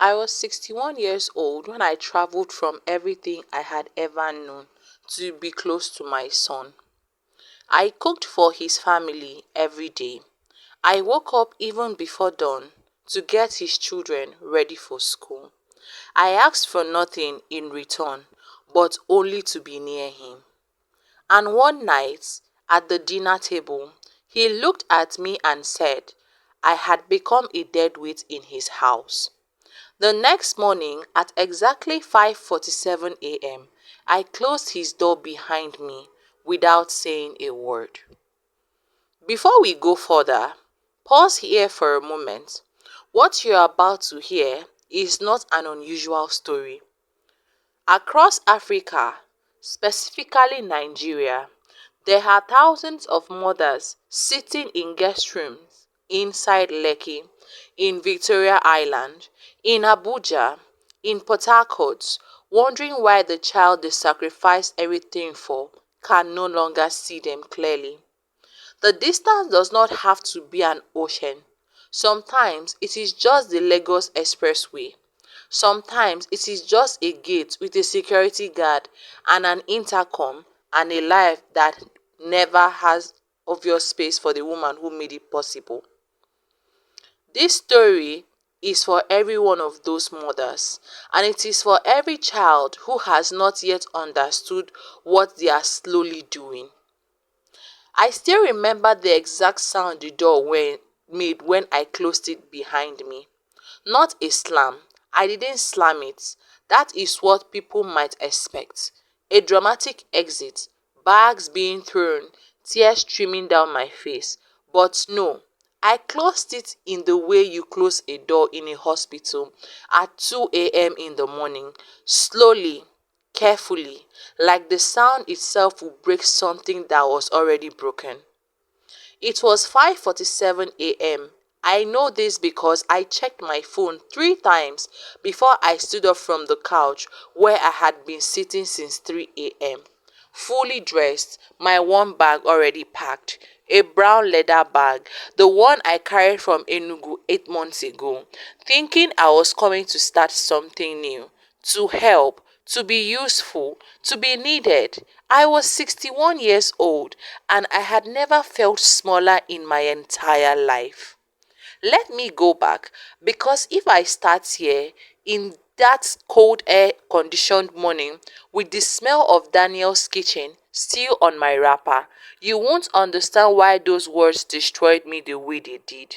I was 61 years old when I traveled from everything I had ever known to be close to my son. I cooked for his family every day. I woke up even before dawn to get his children ready for school. I asked for nothing in return, but only to be near him. And one night, at the dinner table, he looked at me and said, I had become a deadweight in his house. The next morning at exactly 5:47 a.m., I closed his door behind me without saying a word. Before we go further, pause here for a moment. What you're about to hear is not an unusual story. Across Africa, specifically Nigeria, there are thousands of mothers sitting in guest rooms inside Lekki, in Victoria Island, in Abuja, in Port Harcourt, wondering why the child they sacrificed everything for can no longer see them clearly. The distance does not have to be an ocean. Sometimes it is just the Lagos Expressway. Sometimes it is just a gate with a security guard and an intercom and a life that never has obvious space for the woman who made it possible. This story is for every one of those mothers, and it is for every child who has not yet understood what they are slowly doing. I still remember the exact sound the door made when I closed it behind me. Not a slam. I didn't slam it. That is what people might expect. A dramatic exit, bags being thrown, tears streaming down my face. But no, I closed it in the way you close a door in a hospital at 2 a.m. in the morning, slowly, carefully, like the sound itself would break something that was already broken. It was 5:47 a.m. I know this because I checked my phone 3 times before I stood up from the couch where I had been sitting since 3 a.m. Fully dressed, my one bag already packed, a brown leather bag, the one I carried from Enugu 8 months ago, thinking I was coming to start something new, to help, to be useful, to be needed. I was 61 years old and I had never felt smaller in my entire life. Let me go back, because if I start here in that cold air conditioned morning with the smell of Daniel's kitchen still on my wrapper, you won't understand why those words destroyed me the way they did.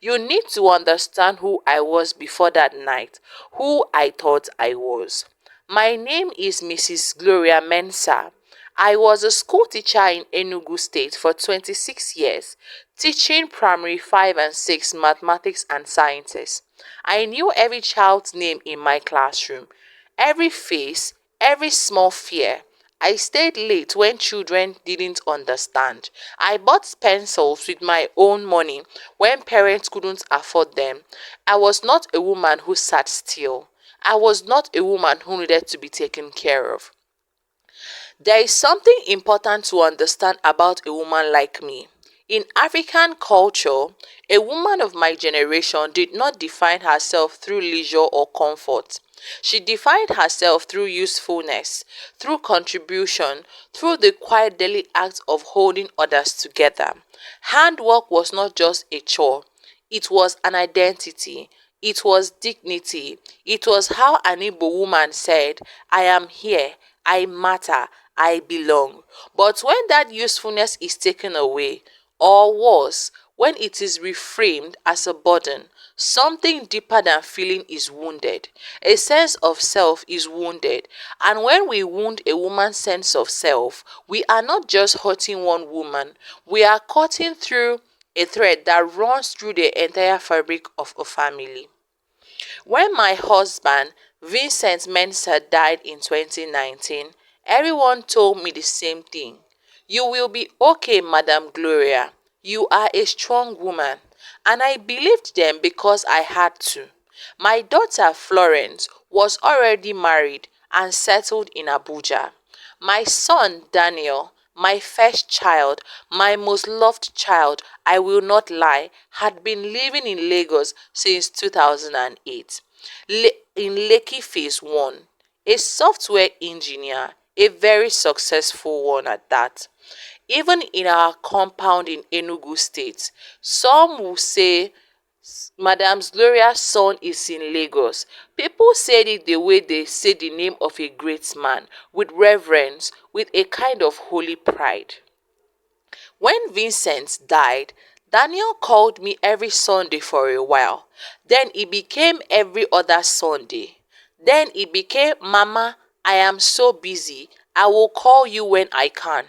You need to understand who I was before that night, who I thought I was. My name is Mrs. Gloria Mensah. I was a school teacher in Enugu State for 26 years, teaching primary 5 and 6 mathematics and sciences. I knew every child's name in my classroom, every face, every small fear. I stayed late when children didn't understand. I bought pencils with my own money when parents couldn't afford them. I was not a woman who sat still. I was not a woman who needed to be taken care of. There is something important to understand about a woman like me. In African culture, a woman of my generation did not define herself through leisure or comfort. She defined herself through usefulness, through contribution, through the quiet daily act of holding others together. Handwork was not just a chore, it was an identity. It was dignity. It was how an Igbo woman said, I am here, I matter, I belong. But when that usefulness is taken away, or worse, when it is reframed as a burden, something deeper than feeling is wounded. A sense of self is wounded. And when we wound a woman's sense of self, we are not just hurting one woman, we are cutting through a thread that runs through the entire fabric of a family. When my husband, Vincent Mensah, died in 2019, everyone told me the same thing. You will be okay, Madam Gloria. You are a strong woman. And I believed them because I had to. My daughter Florence was already married and settled in Abuja. My son Daniel, my first child, my most loved child, I will not lie, had been living in Lagos since 2008. In Lekki Phase 1, a software engineer, a very successful one at that. Even in our compound in Enugu State, some will say Madam Gloria's son is in Lagos. People said it the way they say the name of a great man, with reverence, with a kind of holy pride. When Vincent died, Daniel called me every Sunday for a while. Then it became every other Sunday. Then it became, Mama, I am so busy. I will call you when I can.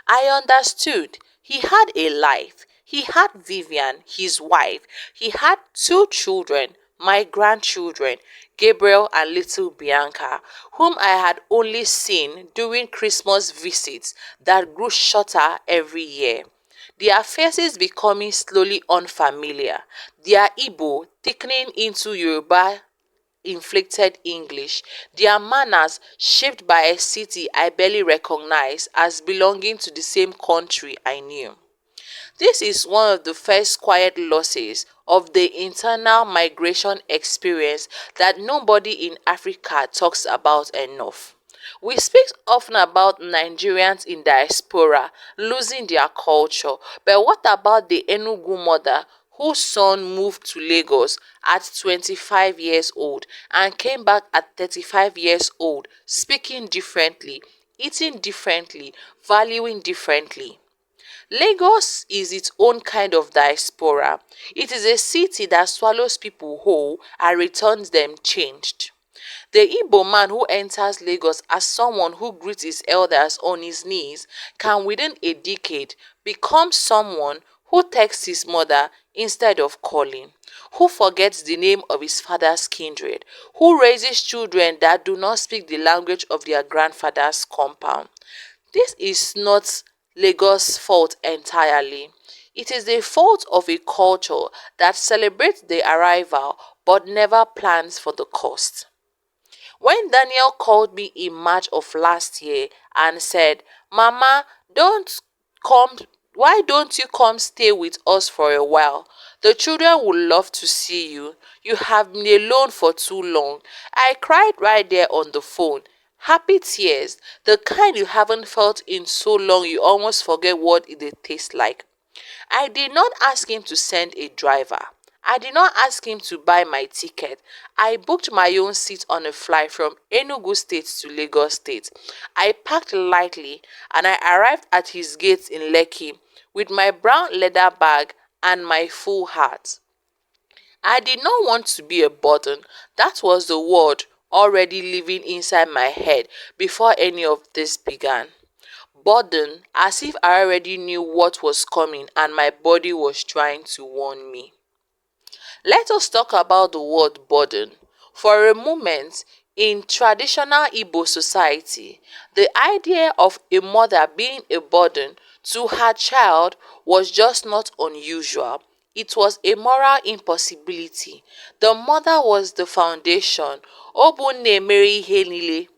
I understood. He had a life. He had Vivian, his wife. He had two children, my grandchildren, Gabriel and little Bianca, whom I had only seen during Christmas visits that grew shorter every year. Their faces becoming slowly unfamiliar, their Igbo thickening into Yoruba inflected English, their manners shaped by a city I barely recognized as belonging to the same country I knew. This is one of the first quiet losses of the internal migration experience that nobody in Africa talks about enough. We speak often about Nigerians in diaspora losing their culture, but what about the Enugu mother whose son moved to Lagos at 25 years old and came back at 35 years old, speaking differently, eating differently, valuing differently? Lagos is its own kind of diaspora. It is a city that swallows people whole and returns them changed. The Igbo man who enters Lagos as someone who greets his elders on his knees can within a decade become someone who texts his mother instead of calling, who forgets the name of his father's kindred, who raises children that do not speak the language of their grandfather's compound. This is not Lagos' fault entirely. It is the fault of a culture that celebrates the arrival but never plans for the cost. When Daniel called me in March of last year and said, Mama, don't come, why don't you come stay with us for a while? The children would love to see you. You have been alone for too long. I cried right there on the phone. Happy tears, the kind you haven't felt in so long you almost forget what it tastes like. I did not ask him to send a driver. I did not ask him to buy my ticket. I booked my own seat on a flight from Enugu State to Lagos State. I packed lightly and I arrived at his gates in Lekki with my brown leather bag and my full heart. I did not want to be a burden. That was the word already living inside my head before any of this began. Burden, as if I already knew what was coming and my body was trying to warn me. Let us talk about the word burden. For a moment, in traditional Igbo society, the idea of a mother being a burden to her child was just not unusual. It was a moral impossibility. The mother was the foundation. Obunne meri ihe niile.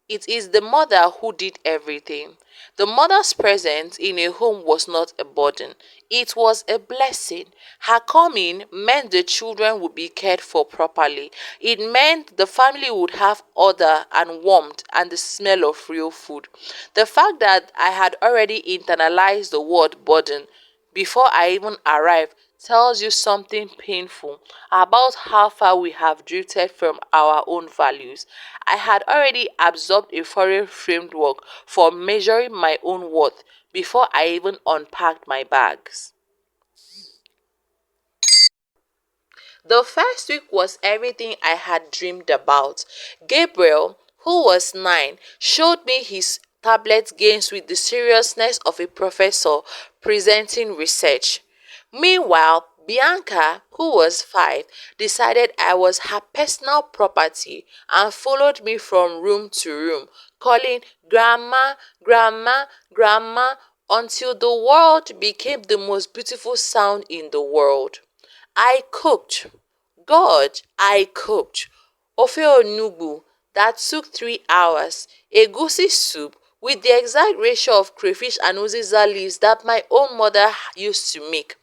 It is the mother who did everything. The mother's presence in a home was not a burden. It was a blessing. Her coming meant the children would be cared for properly. It meant the family would have order and warmth and the smell of real food. The fact that I had already internalized the word burden before I even arrived tells you something painful about how far we have drifted from our own values. I had already absorbed a foreign framework for measuring my own worth before I even unpacked my bags. The first week was everything I had dreamed about. Gabriel, who was 9, showed me his tablet games with the seriousness of a professor presenting research. Meanwhile, Bianca, who was 5, decided I was her personal property and followed me from room to room, calling Grandma, Grandma, Grandma, until the world became the most beautiful sound in the world. I cooked. God, I cooked. Ofe onugbu that took 3 hours. Egusi soup with the exact ratio of crayfish and uziza leaves that my own mother used to make.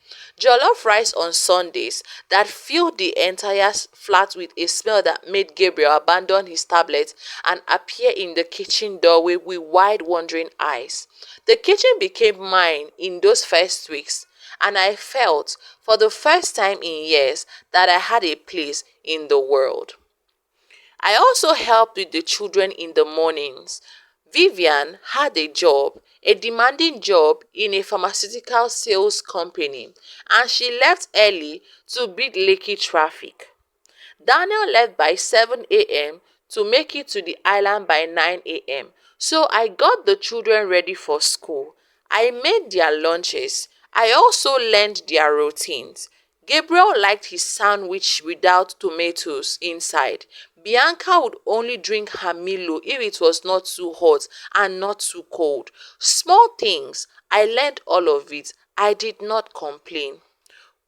jollof rice on Sundays that filled the entire flat with a smell that made Gabriel abandon his tablet and appear in the kitchen doorway with wide wondering eyes. The kitchen became mine in those first weeks, and I felt, for the first time in years, that I had a place in the world. I also helped with the children in the mornings. Vivian had a job, a demanding job in a pharmaceutical sales company, and she left early to beat Lekki traffic. Daniel left by 7 a.m. to make it to the island by 9 a.m. So I got the children ready for school. I made their lunches. I also learned their routines. Gabriel liked his sandwich without tomatoes inside. Bianca would only drink her Milo if it was not too hot and not too cold. Small things. I learned all of it. I did not complain.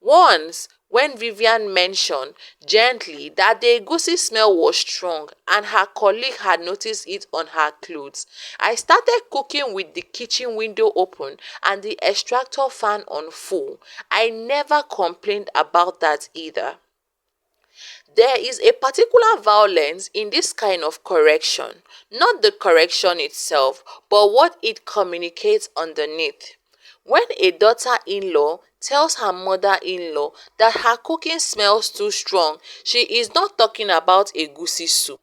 Once, when Vivian mentioned gently that the egusi smell was strong and her colleague had noticed it on her clothes, I started cooking with the kitchen window open and the extractor fan on full. I never complained about that either. There is a particular violence in this kind of correction, not the correction itself, but what it communicates underneath. When a daughter-in-law tells her mother-in-law that her cooking smells too strong, she is not talking about egusi soup.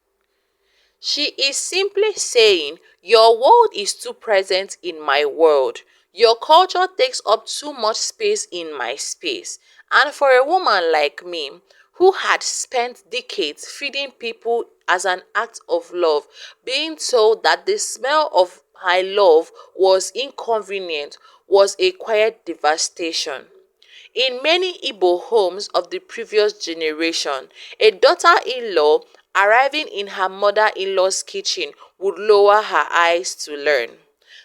She is simply saying, your world is too present in my world. Your culture takes up too much space in my space. And for a woman like me, who had spent decades feeding people as an act of love, being told that the smell of my love was inconvenient was a quiet devastation. In many Igbo homes of the previous generation, a daughter-in-law arriving in her mother-in-law's kitchen would lower her eyes to learn.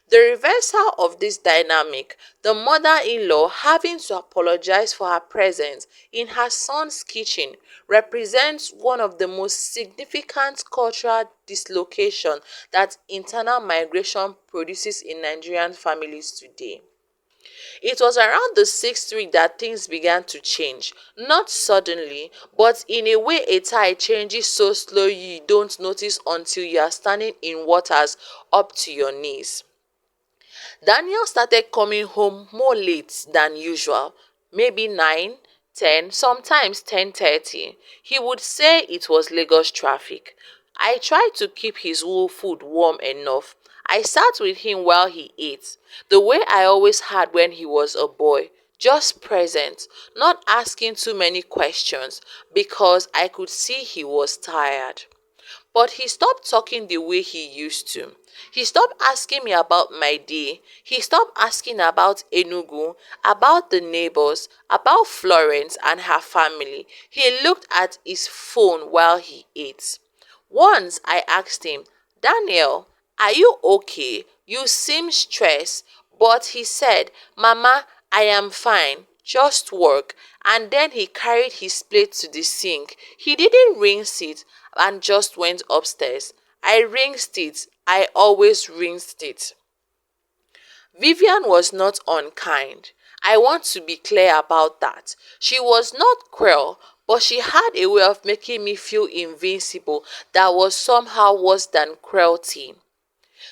The reversal of this dynamic, the mother-in-law having to apologize for her presence in her son's kitchen, represents one of the most significant cultural dislocation that internal migration produces in Nigerian families today. It was around the sixth week that things began to change. Not suddenly, but in a way a tide changes so slowly you don't notice until you are standing in waters up to your knees. Daniel started coming home more late than usual, maybe 9, 10, sometimes 10:30. He would say it was Lagos traffic. I tried to keep his food warm enough. I sat with him while he ate, the way I always had when he was a boy, just present, not asking too many questions because I could see he was tired. But he stopped talking the way he used to. He stopped asking me about my day. He stopped asking about Enugu, about the neighbors, about Florence and her family. He looked at his phone while he ate. Once I asked him, Daniel, are you okay? You seem stressed. But he said, Mama, I am fine. Just work. And then he carried his plate to the sink. He didn't rinse it and just went upstairs. I rinsed it. I always rinsed it. Vivian was not unkind. I want to be clear about that. She was not cruel, but she had a way of making me feel invincible that was somehow worse than cruelty.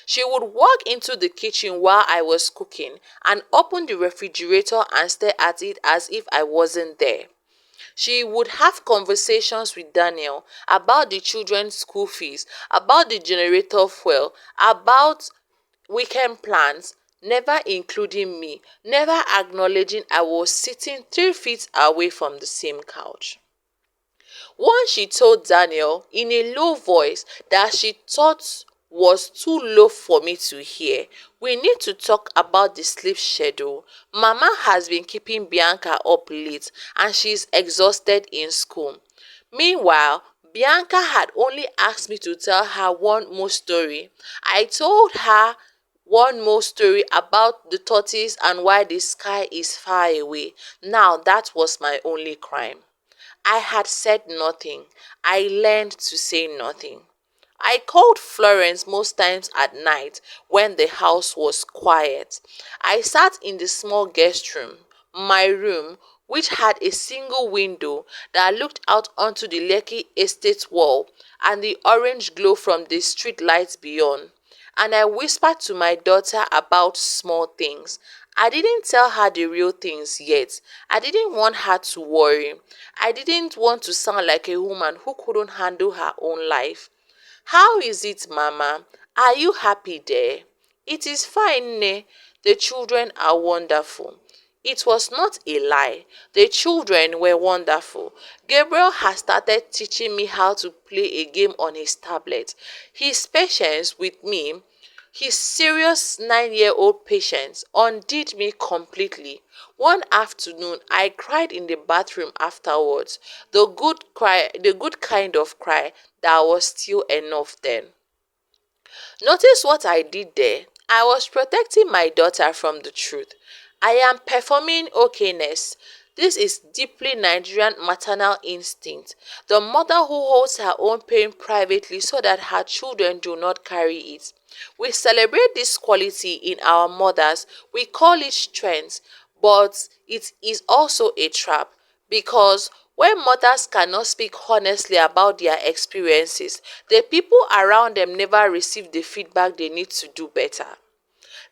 She would walk into the kitchen while I was cooking and open the refrigerator and stare at it as if I wasn't there. She would have conversations with Daniel about the children's school fees, about the generator fuel, about weekend plans, never including me, never acknowledging I was sitting 3 feet away from the same couch. Once she told Daniel in a low voice that she thought was too low for me to hear. We need to talk about the sleep schedule. Mama has been keeping Bianca up late and she's exhausted in school. Meanwhile, Bianca had only asked me to tell her one more story. I told her one more story about the tortoise and why the sky is far away. Now that was my only crime. I had said nothing. I learned to say nothing. I called Florence most times at night when the house was quiet. I sat in the small guest room, my room, which had a single window that looked out onto the Lekki estate wall and the orange glow from the street lights beyond. And I whispered to my daughter about small things. I didn't tell her the real things yet. I didn't want her to worry. I didn't want to sound like a woman who couldn't handle her own life. How is it, Mama? Are you happy there? It is fine, ne? The children are wonderful. It was not a lie. The children were wonderful. Gabriel has started teaching me how to play a game on his tablet. His patience with me, his serious 9-year-old patience, undid me completely. One afternoon, I cried in the bathroom afterwards. The good kind of cry that was still enough then. Notice what I did there. I was protecting my daughter from the truth. I am performing okayness. This is deeply Nigerian maternal instinct. The mother who holds her own pain privately so that her children do not carry it. We celebrate this quality in our mothers. We call it strength, but it is also a trap because when mothers cannot speak honestly about their experiences, the people around them never receive the feedback they need to do better.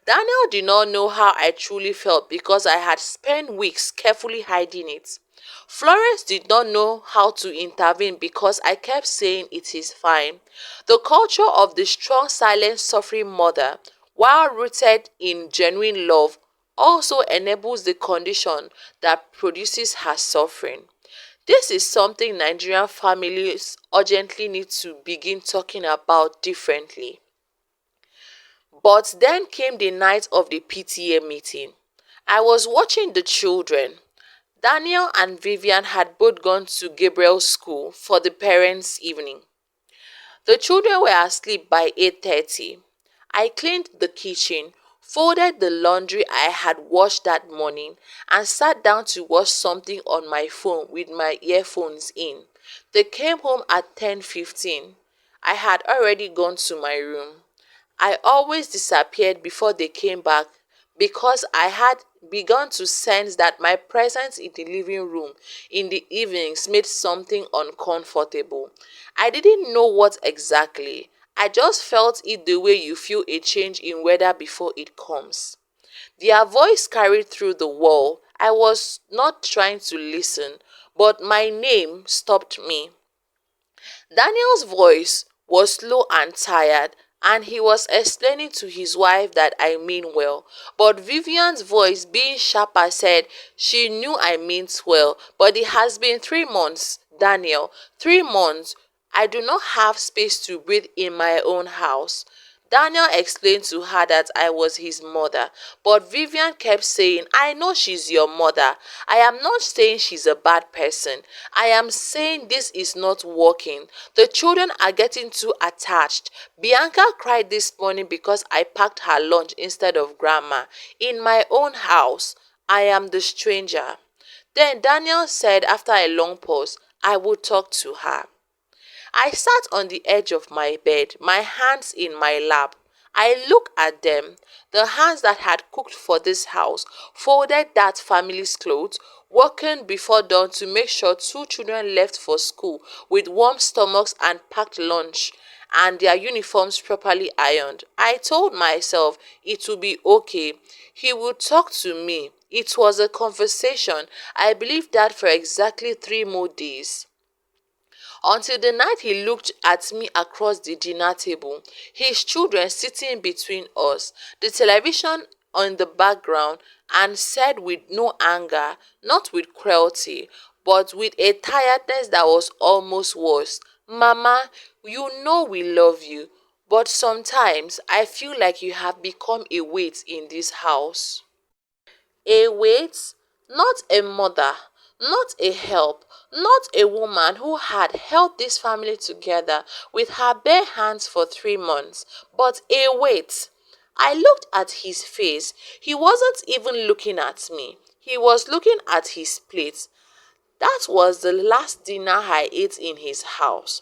Daniel did not know how I truly felt because I had spent weeks carefully hiding it. Florence did not know how to intervene because I kept saying it is fine. The culture of the strong, silent, suffering mother, while rooted in genuine love, also enables the condition that produces her suffering. This is something Nigerian families urgently need to begin talking about differently. But then came the night of the PTA meeting. I was watching the children. Daniel and Vivian had both gone to Gabriel's school for the parents' evening. The children were asleep by 8:30. I cleaned the kitchen, folded the laundry I had washed that morning, and sat down to watch something on my phone with my earphones in. They came home at 10:15. I had already gone to my room. I always disappeared before they came back because I had begun to sense that my presence in the living room in the evenings made something uncomfortable. I didn't know what exactly. I just felt it the way you feel a change in weather before it comes. Their voice carried through the wall. I was not trying to listen, but my name stopped me. Daniel's voice was slow and tired, and he was explaining to his wife that I mean well. But Vivian's voice, being sharper, said she knew I meant well, but it has been 3 months, Daniel. 3 months. I do not have space to breathe in my own house. Daniel explained to her that I was his mother, but Vivian kept saying, I know she's your mother. I am not saying she's a bad person. I am saying this is not working. The children are getting too attached. Bianca cried this morning because I packed her lunch instead of grandma. In my own house, I am the stranger. Then Daniel said after a long pause, I would talk to her. I sat on the edge of my bed, my hands in my lap. I looked at them, the hands that had cooked for this house, folded that family's clothes, working before dawn to make sure 2 children left for school with warm stomachs and packed lunch and their uniforms properly ironed. I told myself it would be okay. He would talk to me. It was a conversation. I believed that for exactly 3 more days. Until the night he looked at me across the dinner table, his children sitting between us, the television on the background, and said with no anger, not with cruelty, but with a tiredness that was almost worse, Mama, you know we love you, but sometimes I feel like you have become a weight in this house. A weight, not a mother, not a help, not a woman who had held this family together with her bare hands for 3 months, but a weight. I looked at his face. He wasn't even looking at me. He was looking at his plate. That was the last dinner I ate in his house.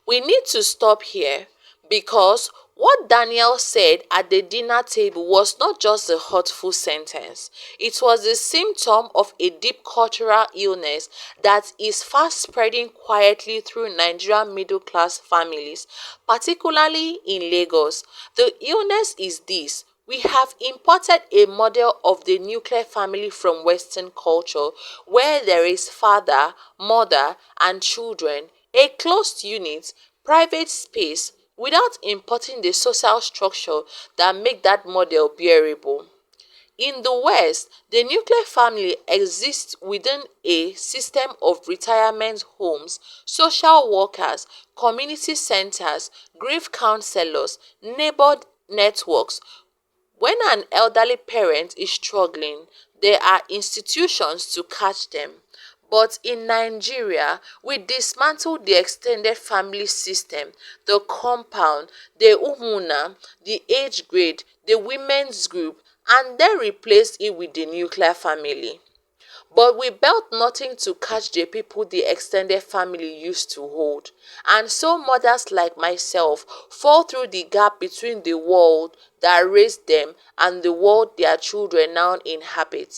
We need to stop here because What Daniel said at the dinner table was not just a hurtful sentence, it was a symptom of a deep cultural illness that is fast spreading quietly through Nigerian middle class families, particularly in Lagos. The illness is this: we have imported a model of the nuclear family from Western culture where there is father, mother, and children, a closed unit, private space, without importing the social structure that make that model bearable. In the West, the nuclear family exists within a system of retirement homes, social workers, community centers, grief counselors, neighbor networks. When an elderly parent is struggling, there are institutions to catch them. But in Nigeria, we dismantled the extended family system, the compound, the umuna, the age grade, the women's group, and then replaced it with the nuclear family. But we built nothing to catch the people the extended family used to hold. And so mothers like myself fall through the gap between the world that raised them and the world their children now inhabit.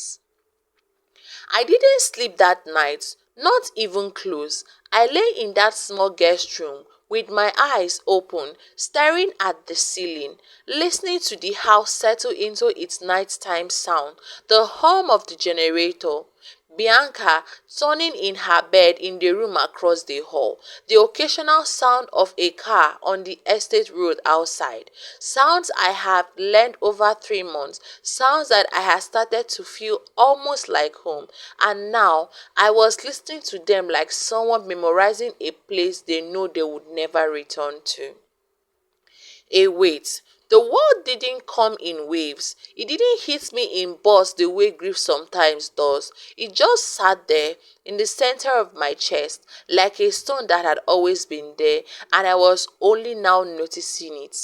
I didn't sleep that night, not even close. I lay in that small guest room with my eyes open, staring at the ceiling, listening to the house settle into its nighttime sound, the hum of the generator, Bianca turning in her bed in the room across the hall, the occasional sound of a car on the estate road outside, sounds I have learned over 3 months, sounds that I had started to feel almost like home, and now I was listening to them like someone memorizing a place they know they would never return to. Wait, the world didn't come in waves. It didn't hit me in bursts the way grief sometimes does. It just sat there in the center of my chest like a stone that had always been there, and I was only now noticing it.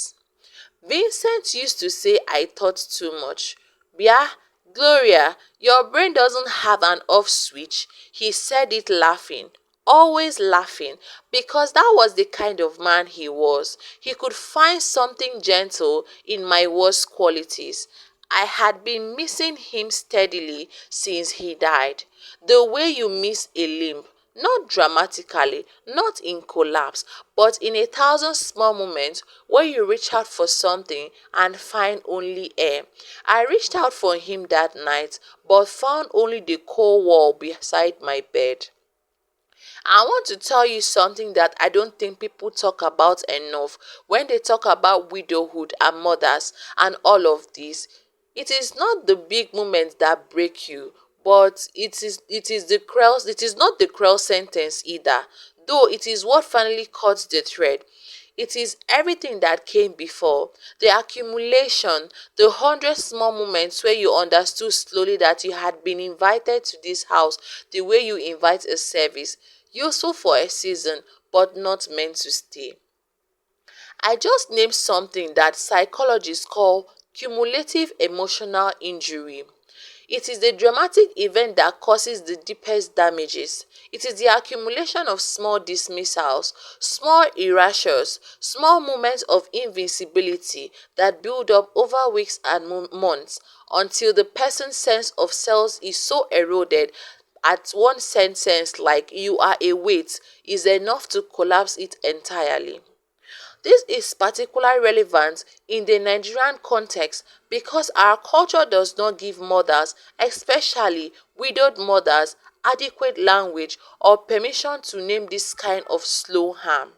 Vincent used to say I thought too much. "Bia, Gloria, your brain doesn't have an off switch." He said it laughing, always laughing, because that was the kind of man he was. He could find something gentle in my worst qualities. I had been missing him steadily since he died. The way you miss a limb, not dramatically, not in collapse, but in a thousand small moments where you reach out for something and find only air. I reached out for him that night, but found only the cold wall beside my bed. I want to tell you something that I don't think people talk about enough when they talk about widowhood and mothers and all of this. It is not the big moments that break you, but it is not the cruel sentence either, though it is what finally cuts the thread. It is everything that came before. The accumulation, the 100 small moments where you understood slowly that you had been invited to this house the way you invite a service, useful for a season, but not meant to stay. I just named something that psychologists call cumulative emotional injury. It is the dramatic event that causes the deepest damages. It is the accumulation of small dismissals, small erasures, small moments of invincibility that build up over weeks and months until the person's sense of self is so eroded at one sentence like "you are a weight" is enough to collapse it entirely. This is particularly relevant in the Nigerian context because our culture does not give mothers, especially widowed mothers, adequate language or permission to name this kind of slow harm.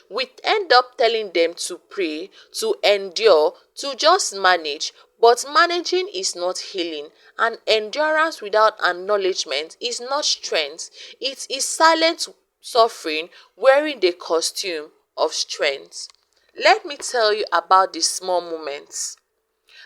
We end up telling them to pray, to endure, to just manage. But managing is not healing, and endurance without acknowledgement is not strength. It is silent suffering wearing the costume of strength. Let me tell you about the small moments.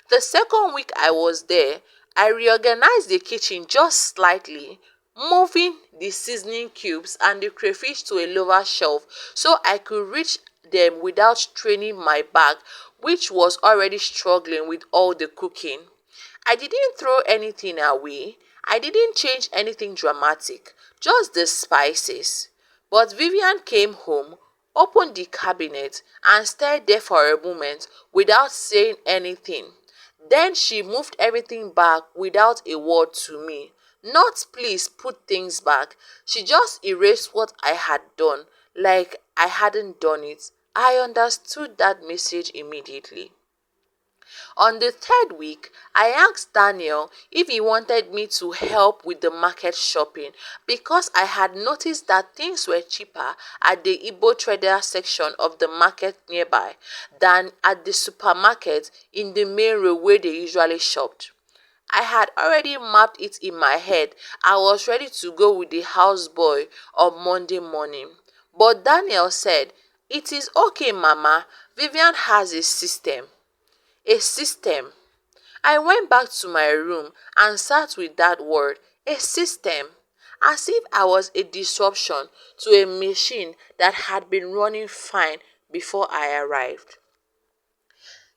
The second week I was there, I reorganized the kitchen just slightly, moving the seasoning cubes and the crayfish to a lower shelf so I could reach them without straining my back, which was already struggling with all the cooking. I didn't throw anything away. I didn't change anything dramatic, just the spices. But Vivian came home. opened the cabinet and stared there for a moment without saying anything. Then she moved everything back without a word to me. Not please put things back. She just erased what I had done, like I hadn't done it. I understood that message immediately. On the third week, I asked Daniel if he wanted me to help with the market shopping because I had noticed that things were cheaper at the Igbo trader section of the market nearby than at the supermarket in the main road where they usually shopped. I had already mapped it in my head. I was ready to go with the houseboy on Monday morning. But Daniel said, "It is okay, Mama. Vivian has a system." A system. I went back to my room and sat with that word, a system, as if I was a disruption to a machine that had been running fine before I arrived.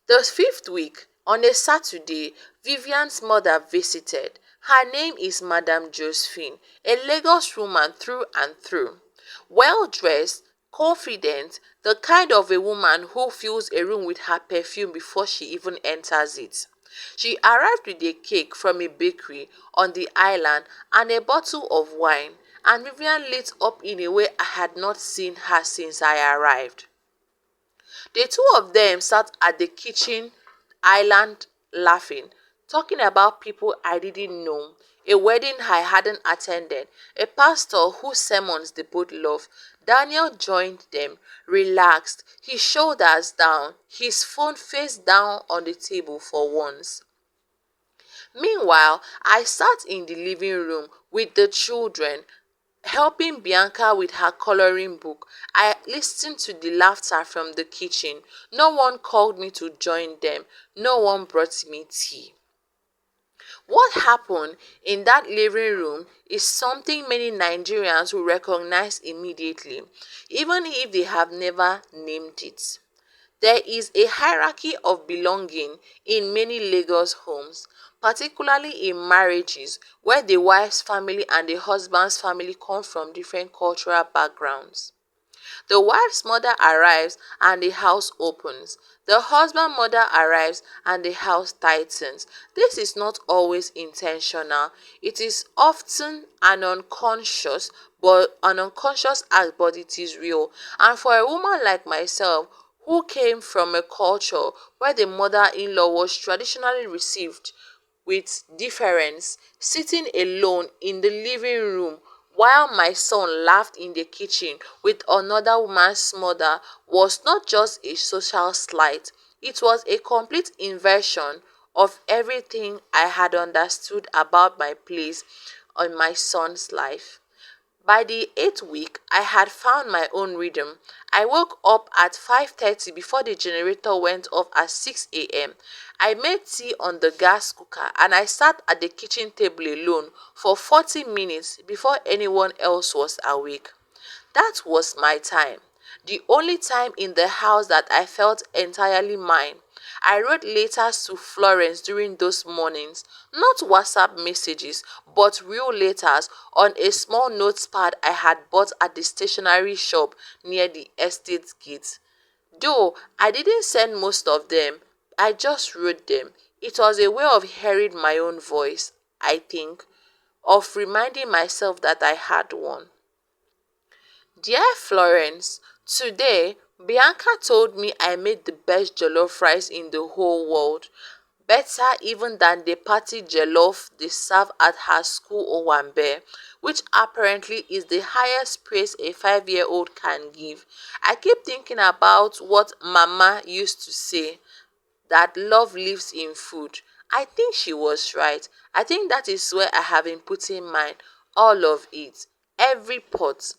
The fifth week, on a Saturday, Vivian's mother visited. Her name is Madame Josephine, a Lagos woman through and through. Well dressed, confident, the kind of a woman who fills a room with her perfume before she even enters it. She arrived with a cake from a bakery on the island and a bottle of wine, and Vivian lit up in a way I had not seen her since I arrived. The two of them sat at the kitchen island laughing, talking about people I didn't know, a wedding I hadn't attended, a pastor whose sermons they both loved. Daniel joined them, relaxed, his shoulders down, his phone face down on the table for once. Meanwhile, I sat in the living room with the children, helping Bianca with her coloring book. I listened to the laughter from the kitchen. No one called me to join them. No one brought me tea. What happened in that living room is something many Nigerians will recognize immediately, even if they have never named it. There is a hierarchy of belonging in many Lagos homes, particularly in marriages where the wife's family and the husband's family come from different cultural backgrounds. The wife's mother arrives and the house opens. The husband's mother arrives and the house tightens. This is not always intentional. It is often an unconscious act, but it is real. And for a woman like myself, who came from a culture where the mother-in-law was traditionally received with deference, sitting alone in the living room while my son laughed in the kitchen with another woman's mother was not just a social slight, it was a complete inversion of everything I had understood about my place in my son's life. By the eighth week, I had found my own rhythm. I woke up at 5:30 before the generator went off at 6 a.m. I made tea on the gas cooker and I sat at the kitchen table alone for 40 minutes before anyone else was awake. That was my time. The only time in the house that I felt entirely mine. I wrote letters to Florence during those mornings, not WhatsApp messages, but real letters on a small notepad I had bought at the stationery shop near the estate gate. Though I didn't send most of them, I just wrote them. It was a way of hearing my own voice, I think, of reminding myself that I had one. Dear Florence, today Bianca told me I made the best jollof rice in the whole world. Better even than the party jollof they serve at her school Owambe, which apparently is the highest praise a 5-year-old can give. I keep thinking about what Mama used to say, that love lives in food. I think she was right. I think that is where I have been putting mine, all of it, every pot.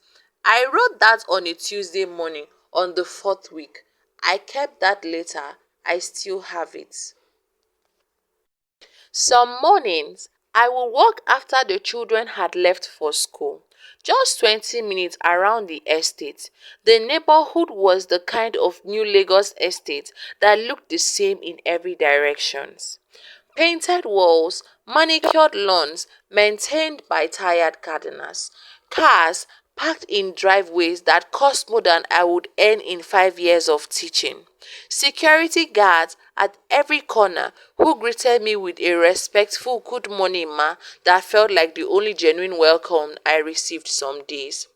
I wrote that on a Tuesday morning on the fourth week. I kept that letter. I still have it. Some mornings, I would walk after the children had left for school. Just 20 minutes around the estate. The neighborhood was the kind of new Lagos estate that looked the same in every direction. Painted walls, manicured lawns, maintained by tired gardeners. Cars parked in driveways that cost more than I would earn in 5 years of teaching. Security guards at every corner who greeted me with a respectful "good morning ma" that felt like the only genuine welcome I received some days.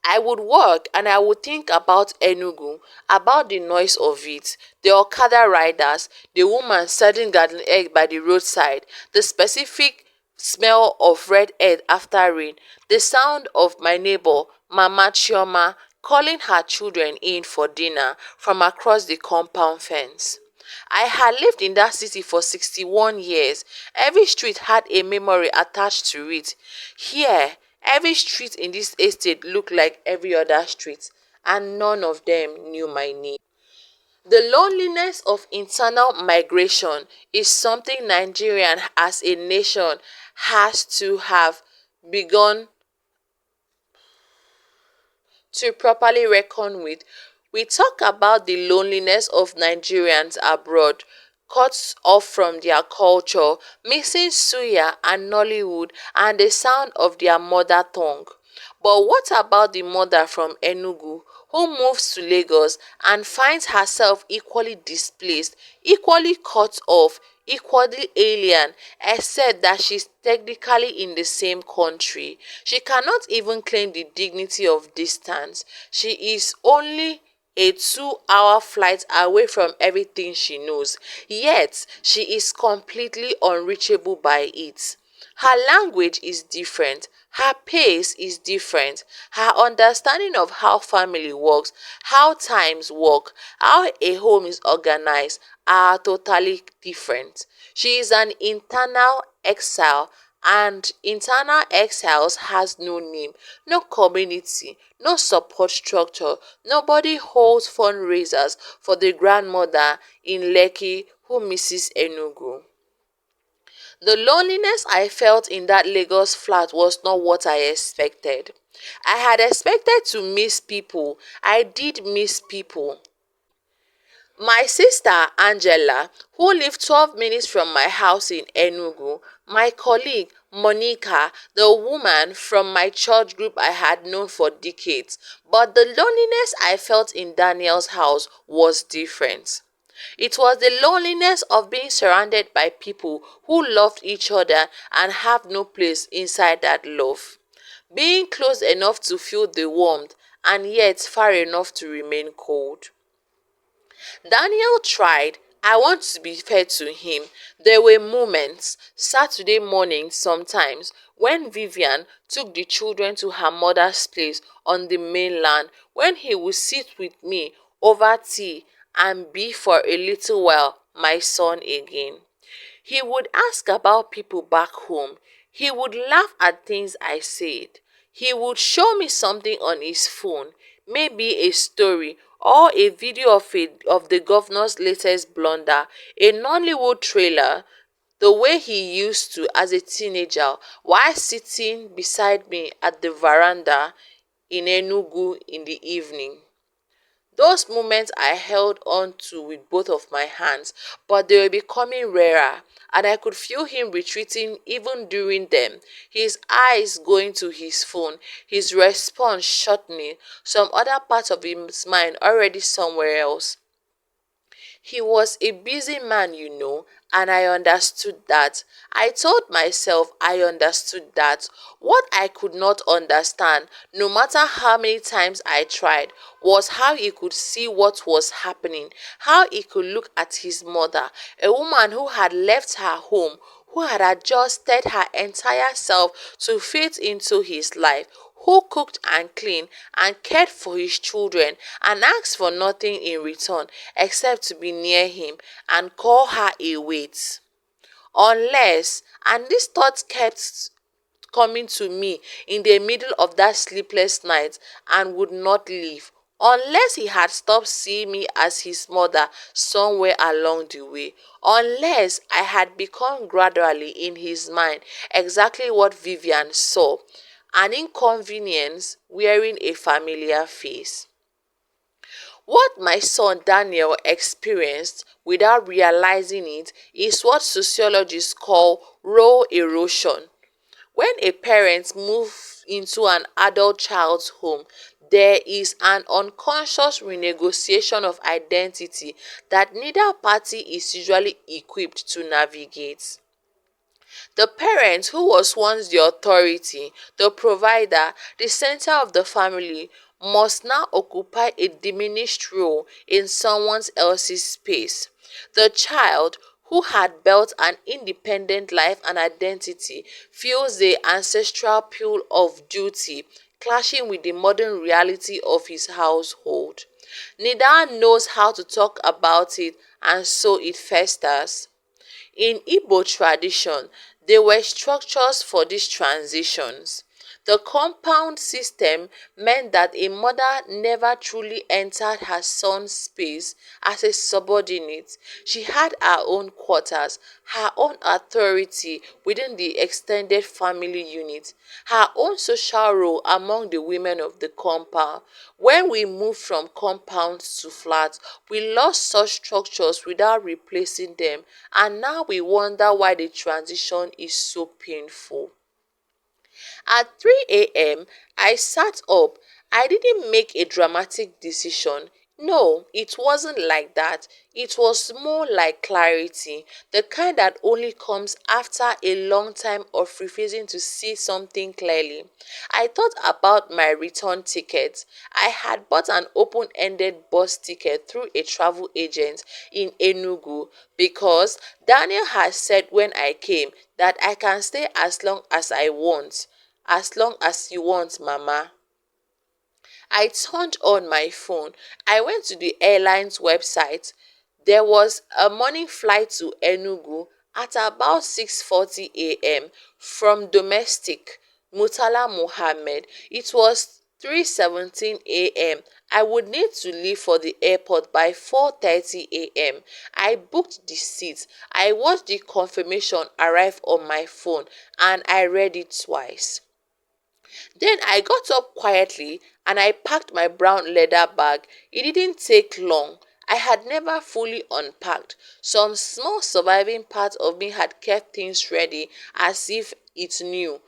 I would walk and I would think about Enugu, about the noise of it, the Okada riders, the woman selling garden egg by the roadside, the specific smell of red earth after rain, the sound of my neighbor, Mama Chioma, calling her children in for dinner from across the compound fence. I had lived in that city for 61 years. Every street had a memory attached to it. Here, every street in this estate looked like every other street, and none of them knew my name. The loneliness of internal migration is something Nigerian as a nation has to have begun to properly reckon with. We talk about the loneliness of Nigerians abroad, cut off from their culture, missing suya and Nollywood and the sound of their mother tongue. But what about the mother from Enugu who moves to Lagos and finds herself equally displaced, equally cut off, equally alien, except that she's technically in the same country? She cannot even claim the dignity of distance. She is only a 2-hour flight away from everything she knows, yet she is completely unreachable by it. Her language is different, her pace is different, her understanding of how family works, how times work, how a home is organized are totally different. She is an internal exile, and internal exiles has no name, no community, no support structure. Nobody holds fundraisers for the grandmother in Lekki who misses Enugu. The loneliness I felt in that Lagos flat was not what I expected. I had expected to miss people. I did miss people. My sister Angela, who lived 12 minutes from my house in Enugu, my colleague Monica, the woman from my church group I had known for decades, but the loneliness I felt in Daniel's house was different. It was the loneliness of being surrounded by people who loved each other and have no place inside that love. Being close enough to feel the warmth and yet far enough to remain cold. Daniel tried. I want to be fair to him. There were moments, Saturday mornings sometimes, when Vivian took the children to her mother's place on the mainland, when he would sit with me over tea and be for a little while my son again. He would ask about people back home. He would laugh at things I said. He would show me something on his phone, maybe a story or a video of the governor's latest blunder, a Nollywood trailer, the way he used to as a teenager while sitting beside me at the veranda in Enugu in the evening. Those moments I held on to with both of my hands, but they were becoming rarer, and I could feel him retreating even during them, his eyes going to his phone, his response shortening, some other part of his mind already somewhere else. He was a busy man, and I understood that. I told myself I understood that. What I could not understand, no matter how many times I tried, was how he could see what was happening, how he could look at his mother, a woman who had left her home, who had adjusted her entire self to fit into his life, who cooked and cleaned and cared for his children and asked for nothing in return except to be near him and call her a wait. Unless, and this thought kept coming to me in the middle of that sleepless night and would not leave, unless he had stopped seeing me as his mother somewhere along the way, unless I had become gradually in his mind exactly what Vivian saw, an inconvenience wearing a familiar face. What my son Daniel experienced without realizing it is what sociologists call role erosion. When a parent moves into an adult child's home, there is an unconscious renegotiation of identity that neither party is usually equipped to navigate. The parent, who was once the authority, the provider, the center of the family, must now occupy a diminished role in someone else's space. The child, who had built an independent life and identity, feels the ancestral pull of duty clashing with the modern reality of his household. Neither knows how to talk about it, and so it festers. In Igbo tradition, there were structures for these transitions. The compound system meant that a mother never truly entered her son's space as a subordinate. She had her own quarters, her own authority within the extended family unit, her own social role among the women of the compound. When we moved from compounds to flats, we lost such structures without replacing them, and now we wonder why the transition is so painful. At 3 a.m., I sat up. I didn't make a dramatic decision. No, it wasn't like that. It was more like clarity, the kind that only comes after a long time of refusing to see something clearly. I thought about my return ticket. I had bought an open-ended bus ticket through a travel agent in Enugu because Daniel had said when I came that I can stay as long as I want. As long as you want, mama. I turned on my phone. I went to the airline's website. There was a morning flight to Enugu at about 6:40 a.m. from domestic Murtala Mohammed. It was 3:17 a.m. I would need to leave for the airport by 4:30 a.m. I booked the seat. I watched the confirmation arrive on my phone and I read it twice. Then I got up quietly and I packed my brown leather bag. It didn't take long. I had never fully unpacked. Some small surviving part of me had kept things ready as if it knew,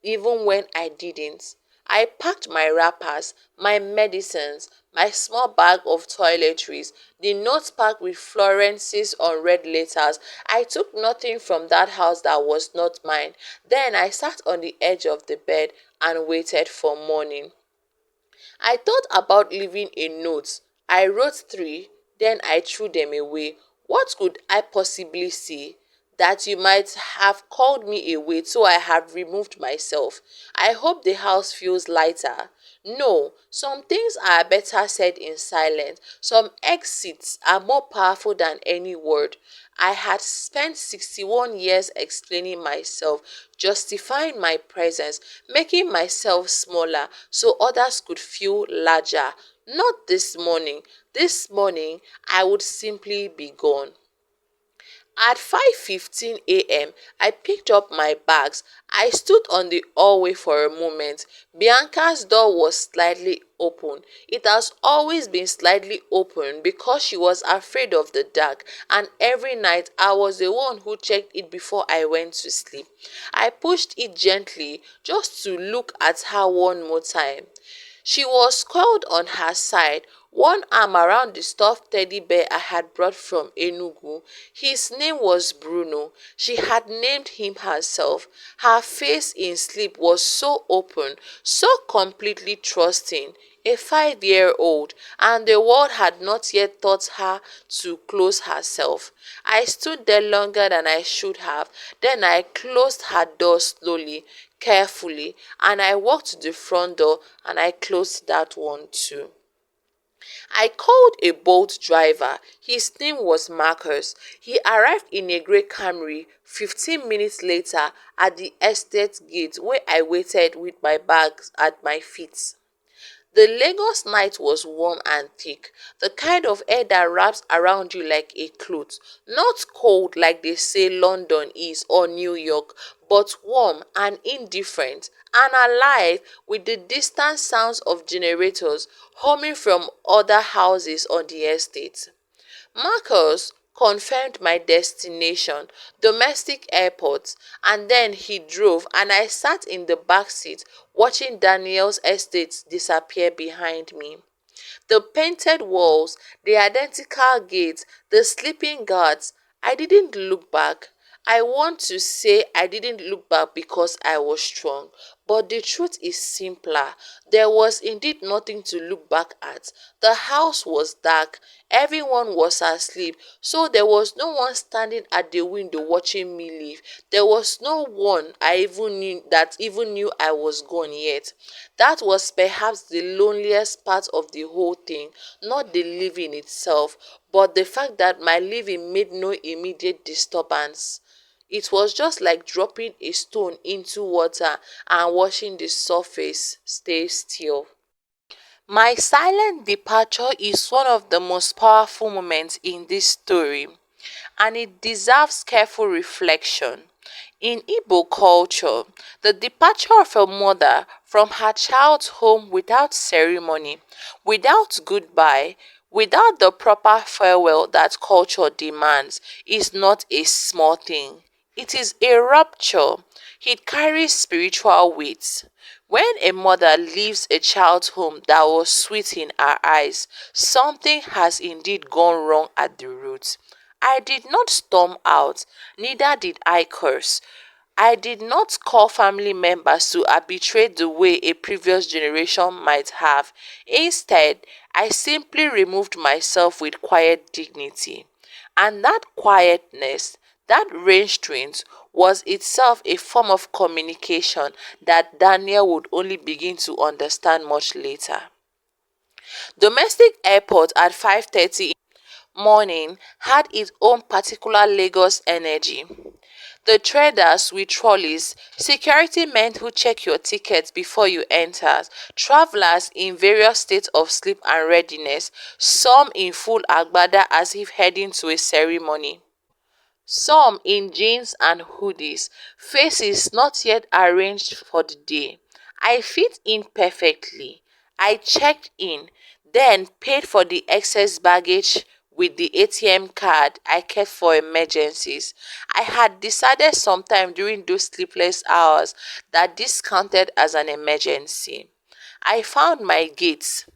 even when I didn't. I packed my wrappers, my medicines, my small bag of toiletries, the note pack with Florence's unread letters. I took nothing from that house that was not mine. Then I sat on the edge of the bed and waited for morning. I thought about leaving a note. I wrote three, then I threw them away. What could I possibly say? That you might have called me away, so I have removed myself. I hope the house feels lighter. No, some things are better said in silence. Some exits are more powerful than any word. I had spent 61 years explaining myself, justifying my presence, making myself smaller so others could feel larger. Not this morning. This morning, I would simply be gone. At 5:15 a.m., I picked up my bags. I stood on the hallway for a moment. Bianca's door was slightly open. It has always been slightly open because she was afraid of the dark, and every night I was the one who checked it before I went to sleep. I pushed it gently just to look at her one more time. She was coiled on her side, one arm around the stuffed teddy bear I had brought from Enugu. His name was Bruno. She had named him herself. Her face in sleep was so open, so completely trusting. A 5-year-old, and the world had not yet taught her to close herself. I stood there longer than I should have. Then I closed her door slowly, carefully, and I walked to the front door and I closed that one too. I called a Bolt driver. His name was Marcus. He arrived in a grey Camry 15 minutes later at the estate gate where I waited with my bags at my feet. The Lagos night was warm and thick, the kind of air that wraps around you like a cloth. Not cold like they say London is or New York, but warm and indifferent and alive with the distant sounds of generators humming from other houses on the estate. Marcus confirmed my destination, domestic airport, and then he drove and I sat in the back seat watching Daniel's estate disappear behind me. The painted walls, the identical gates, the sleeping guards. I didn't look back. I want to say I didn't look back because I was strong, but the truth is simpler. There was indeed nothing to look back at. The house was dark, everyone was asleep, so there was no one standing at the window watching me leave. There was no one I even knew I was gone yet. That was perhaps the loneliest part of the whole thing, not the leaving itself, but the fact that my leaving made no immediate disturbance. It was just like dropping a stone into water and watching the surface stay still. My silent departure is one of the most powerful moments in this story, and it deserves careful reflection. In Igbo culture, the departure of a mother from her child's home without ceremony, without goodbye, without the proper farewell that culture demands, is not a small thing. It is a rupture. It carries spiritual weight. When a mother leaves a child's home that was sweet in her eyes, something has indeed gone wrong at the root. I did not storm out, neither did I curse. I did not call family members to arbitrate the way a previous generation might have. Instead, I simply removed myself with quiet dignity. And that quietness, that restraint, was itself a form of communication that Daniel would only begin to understand much later. Domestic airport at 5:30 morning had its own particular Lagos energy. The traders with trolleys, security men who check your tickets before you enter, travelers in various states of sleep and readiness, some in full agbada as if heading to a ceremony. Some in jeans and hoodies, faces not yet arranged for the day. I fit in perfectly. I checked in, then paid for the excess baggage with the ATM card I kept for emergencies. I had decided sometime during those sleepless hours that this counted as an emergency. I found my gates.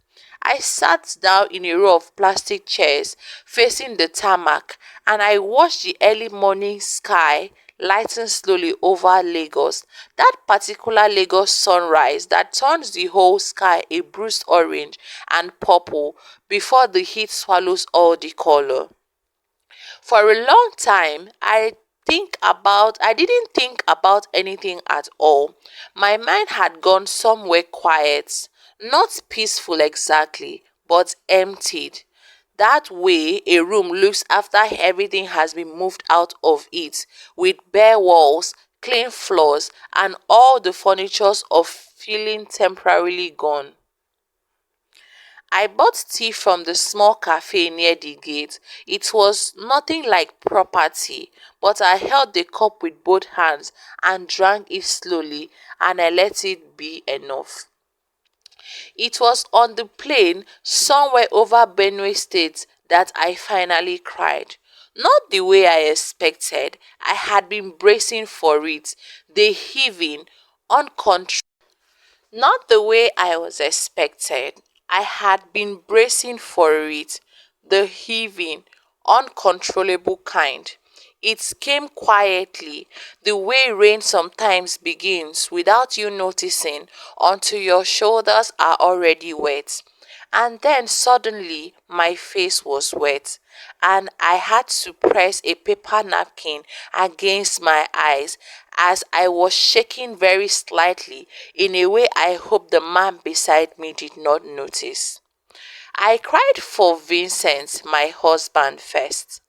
I sat down in a row of plastic chairs facing the tarmac and I watched the early morning sky lighten slowly over Lagos. That particular Lagos sunrise that turns the whole sky a bruised orange and purple before the heat swallows all the color. For a long time, I didn't think about anything at all. My mind had gone somewhere quiet, not peaceful exactly, but emptied. That way a room looks after everything has been moved out of it, with bare walls, clean floors, and all the furnitures of feeling temporarily gone. I bought tea from the small cafe near the gate. It was nothing like property, but I held the cup with both hands and drank it slowly, and I let it be enough. It was on the plane somewhere over Benue State that I finally cried. Not the way I expected. I had been bracing for it. The heaving, uncontrolled. Not the way I was expected. I had been bracing for it, the heaving, uncontrollable kind. It came quietly, the way rain sometimes begins without you noticing until your shoulders are already wet. And then suddenly my face was wet, and I had to press a paper napkin against my eyes as I was shaking very slightly in a way I hope the man beside me did not notice. I cried for Vincent, my husband, first.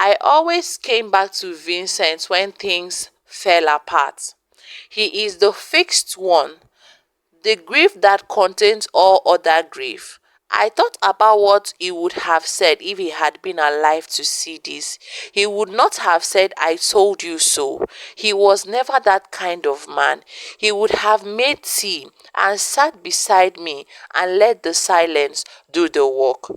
I always came back to Vincent when things fell apart. He is the fixed one, the grief that contains all other grief. I thought about what he would have said if he had been alive to see this. He would not have said, I told you so. He was never that kind of man. He would have made tea and sat beside me and let the silence do the work.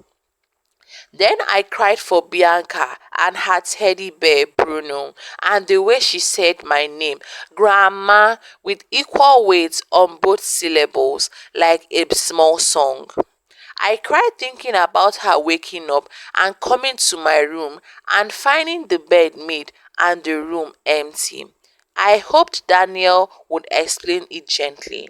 Then I cried for Bianca and her teddy bear Bruno, and the way she said my name, Grandma, with equal weight on both syllables, like a small song. I cried thinking about her waking up and coming to my room and finding the bed made and the room empty. I hoped Daniel would explain it gently.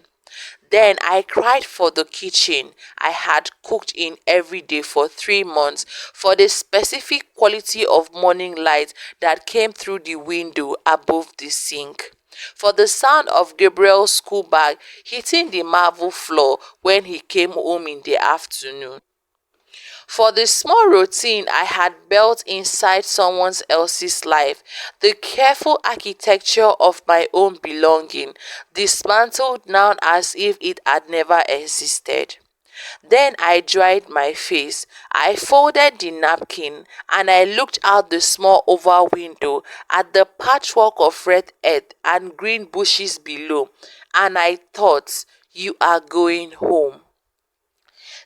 Then I cried for the kitchen I had cooked in every day for 3 months, for the specific quality of morning light that came through the window above the sink, for the sound of Gabriel's school bag hitting the marble floor when he came home in the afternoon, for the small routine I had built inside someone else's life, the careful architecture of my own belonging, dismantled now as if it had never existed. Then I dried my face. I folded the napkin and I looked out the small oval window at the patchwork of red earth and green bushes below, and I thought, you are going home.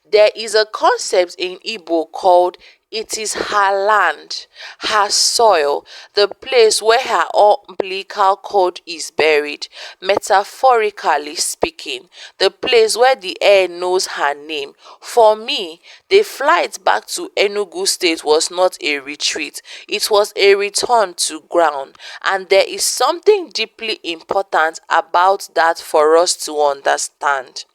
There is a concept in Igbo called it is her land, her soil, the place where her umbilical cord is buried, metaphorically speaking, the place where the air knows her name. For me, the flight back to Enugu State was not a retreat, it was a return to ground, and there is something deeply important about that for us to understand.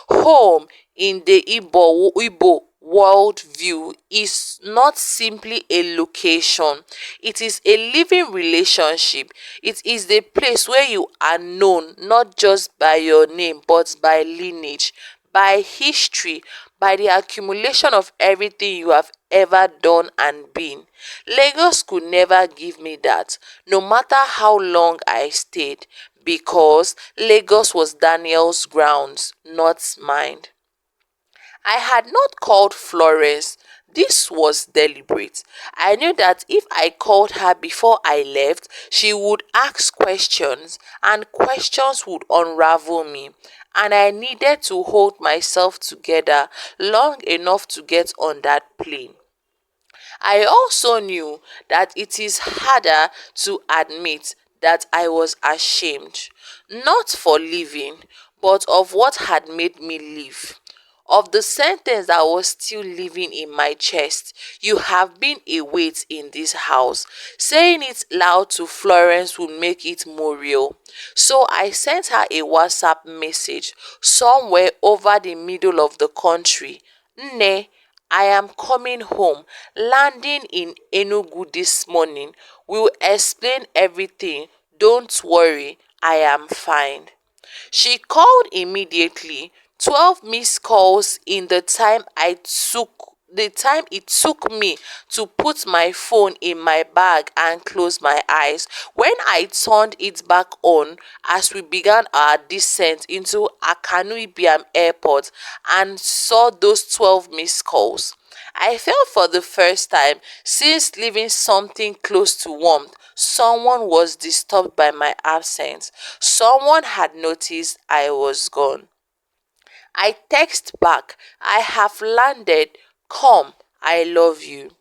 Home in the Igbo worldview is not simply a location, it is a living relationship. It is the place where you are known not just by your name but by lineage, by history, by the accumulation of everything you have ever done and been. Lagos could never give me that, no matter how long I stayed, because Lagos was Daniel's grounds, not mine. I had not called Florence. This was deliberate. I knew that if I called her before I left, she would ask questions, and questions would unravel me. And I needed to hold myself together long enough to get on that plane. I also knew that it is harder to admit that I was ashamed, not for leaving, but of what had made me leave. Of the sentence that was still living in my chest, you have been a weight in this house. Saying it loud to Florence would make it more real. So I sent her a WhatsApp message somewhere over the middle of the country. Nne, I am coming home, landing in Enugu this morning. We'll explain everything. Don't worry, I am fine. She called immediately. 12 missed calls in the time it took me to put my phone in my bag and close my eyes. When I turned it back on as we began our descent into Akanu Ibiam Airport and saw those 12 missed calls, I felt for the first time since leaving something close to warmth. Someone was disturbed by my absence. Someone had noticed I was gone. I text back, I have landed. Come, I love you.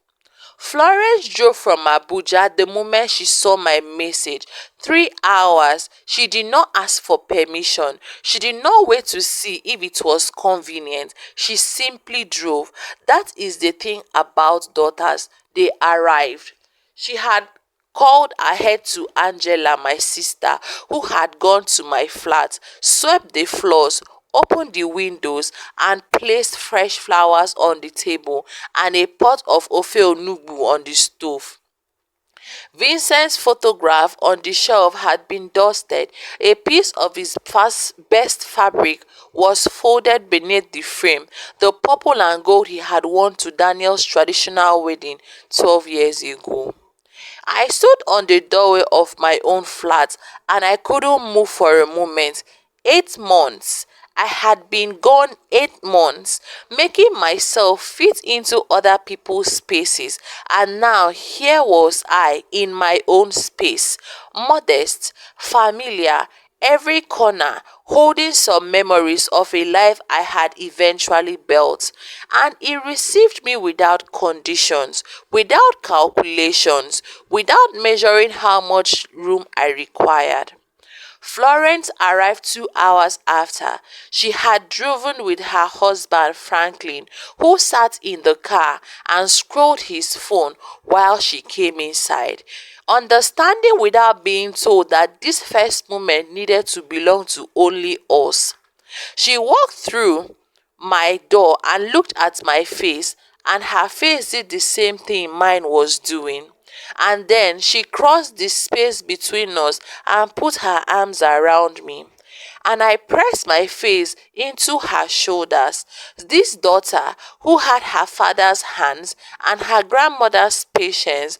Florence drove from Abuja the moment she saw my message. 3 hours. She did not ask for permission. She did not wait to see if it was convenient. She simply drove. That is the thing about daughters. They arrived. She had called ahead to Angela, my sister, who had gone to my flat, swept the floors, opened the windows, and placed fresh flowers on the table and a pot of ofe onugbu on the stove. Vincent's photograph on the shelf had been dusted. A piece of his best fabric was folded beneath the frame, the purple and gold he had worn to Daniel's traditional wedding 12 years ago. I stood on the doorway of my own flat and I couldn't move for a moment. 8 months. I had been gone 8 months, making myself fit into other people's spaces, and now here was I in my own space, modest, familiar, every corner holding some memories of a life I had eventually built. And he received me without conditions, without calculations, without measuring how much room I required. Florence arrived 2 hours after. She had driven with her husband Franklin, who sat in the car and scrolled his phone while she came inside, understanding without being told that this first moment needed to belong to only us. She walked through my door and looked at my face, and her face did the same thing mine was doing. And then she crossed the space between us and put her arms around me. And I pressed my face into her shoulders. This daughter, who had her father's hands and her grandmother's patience,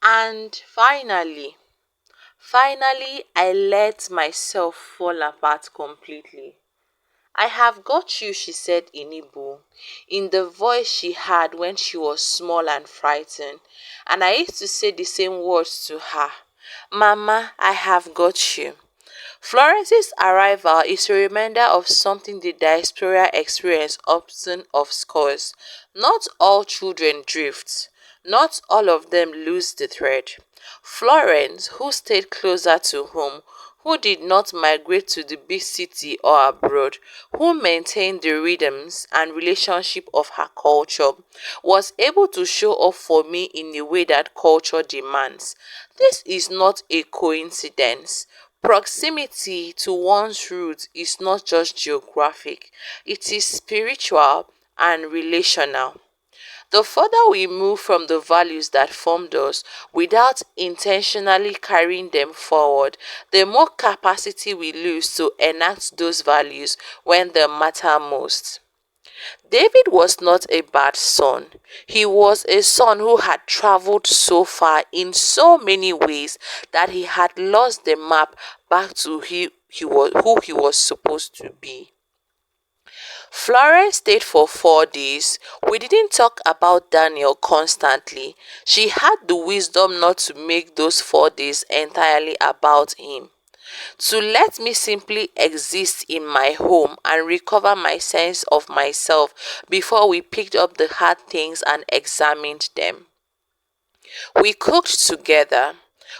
and finally, I let myself fall apart completely. "I have got you," she said in Igbo, in the voice she had when she was small and frightened. And I used to say the same words to her. "Mama, I have got you." Florence's arrival is a reminder of something the diaspora experience often obscures. Not all children drift. Not all of them lose the thread. Florence, who stayed closer to home, who did not migrate to the big city or abroad, who maintained the rhythms and relationship of her culture, was able to show up for me in a way that culture demands. This is not a coincidence. Proximity to one's roots is not just geographic, it is spiritual and relational. The further we move from the values that formed us without intentionally carrying them forward, the more capacity we lose to enact those values when they matter most. David was not a bad son. He was a son who had traveled so far in so many ways that he had lost the map back to who he was supposed to be. Florence stayed for 4 days. We didn't talk about Daniel constantly. She had the wisdom not to make those 4 days entirely about him, to let me simply exist in my home and recover my sense of myself before we picked up the hard things and examined them. We cooked together.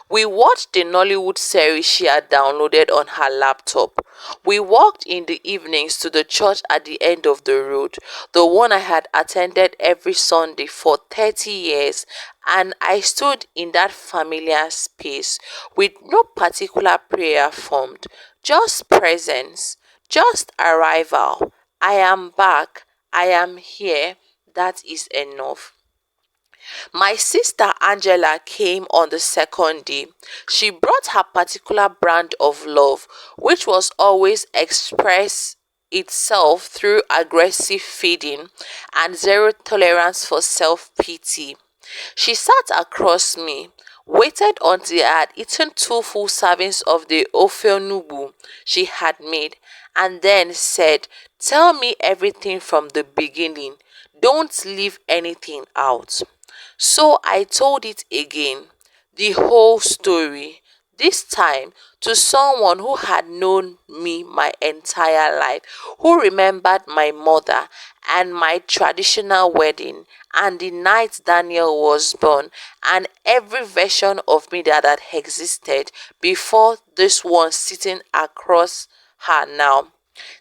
We watched the Nollywood series she had downloaded on her laptop. We walked in the evenings to the church at the end of the road, the one I had attended every Sunday for 30 years, and I stood in that familiar space with no particular prayer formed, just presence, just arrival. I am back. I am here. That is enough. My sister Angela came on the second day. She brought her particular brand of love, which was always express itself through aggressive feeding and zero tolerance for self-pity. She sat across me, waited until I had eaten 2 full servings of the ofe nubu she had made, and then said, "Tell me everything from the beginning. Don't leave anything out." So I told it again, the whole story, this time to someone who had known me my entire life, who remembered my mother and my traditional wedding and the night Daniel was born and every version of me that had existed before this one sitting across her now.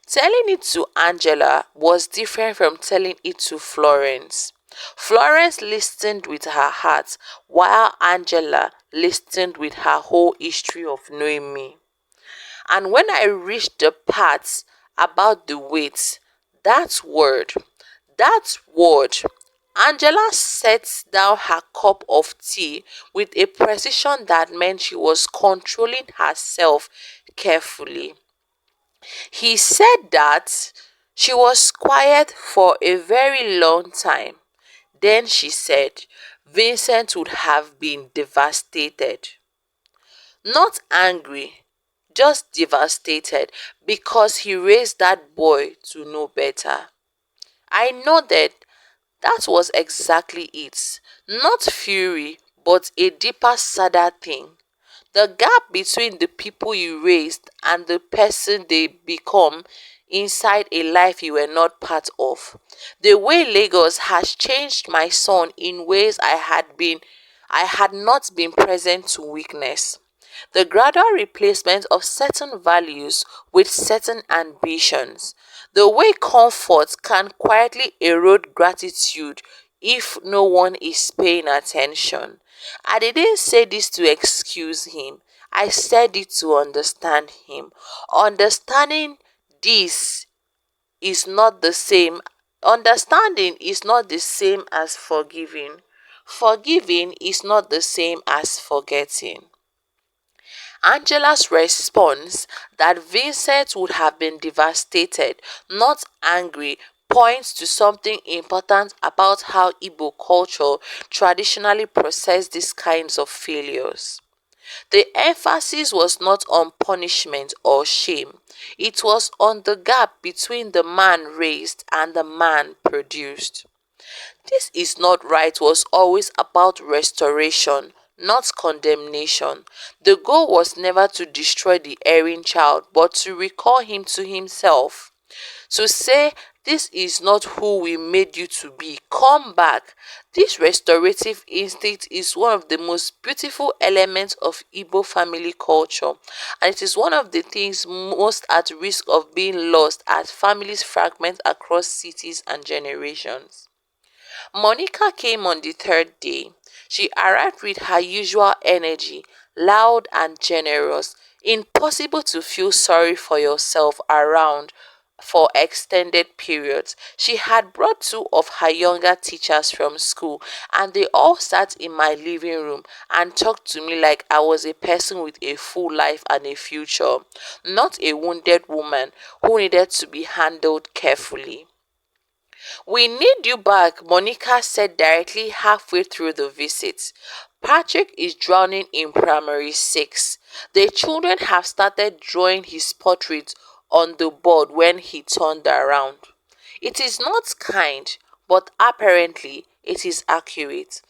Telling it to Angela was different from telling it to Florence. Florence listened with her heart, while Angela listened with her whole history of knowing me. And when I reached the part about the weight, that word, that word, Angela set down her cup of tea with a precision that meant she was controlling herself carefully. He said that she was quiet for a very long time. Then she said, "Vincent would have been devastated." Not angry, just devastated because he raised that boy to know better. I nodded. That was exactly it. Not fury, but a deeper, sadder thing. The gap between the people you raised and the person they become inside a life you were not part of. The way Lagos has changed my son in ways I had not been present to witness. The gradual replacement of certain values with certain ambitions. The way comfort can quietly erode gratitude if no one is paying attention. I didn't say this to excuse him. I said it to understand him. Understanding this is not the same. Understanding is not the same as forgiving. Forgiving is not the same as forgetting. Angela's response that Vincent would have been devastated, not angry, points to something important about how Igbo culture traditionally process these kinds of failures. The emphasis was not on punishment or shame. It was on the gap between the man raised and the man produced. This is not right was always about restoration, not condemnation. The goal was never to destroy the erring child, but to recall him to himself. To say, this is not who we made you to be. Come back. This restorative instinct is one of the most beautiful elements of Igbo family culture, and it is one of the things most at risk of being lost as families fragment across cities and generations. Monica came on the third day. She arrived with her usual energy, loud and generous, impossible to feel sorry for yourself around for extended periods. She had brought two of her younger teachers from school, and they all sat in my living room and talked to me like I was a person with a full life and a future, not a wounded woman who needed to be handled carefully. We need you back, Monica said directly halfway through the visit. Patrick is drowning in primary 6. The children have started drawing his portrait on the board when he turned around. It is not kind, but apparently it is accurate.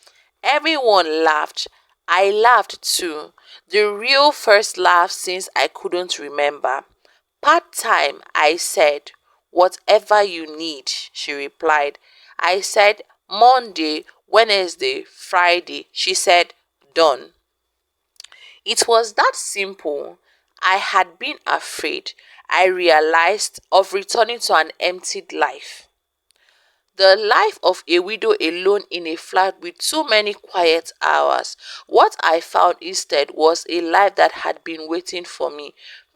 Everyone laughed. I laughed too. The real first laugh since I couldn't remember. Part time, I said. Whatever you need, she replied. I said, Monday, Wednesday, Friday. She said, done. It was that simple. I had been afraid, I realized, of returning to an emptied life. The life of a widow alone in a flat with too many quiet hours. What I found instead was a life that had been waiting for me,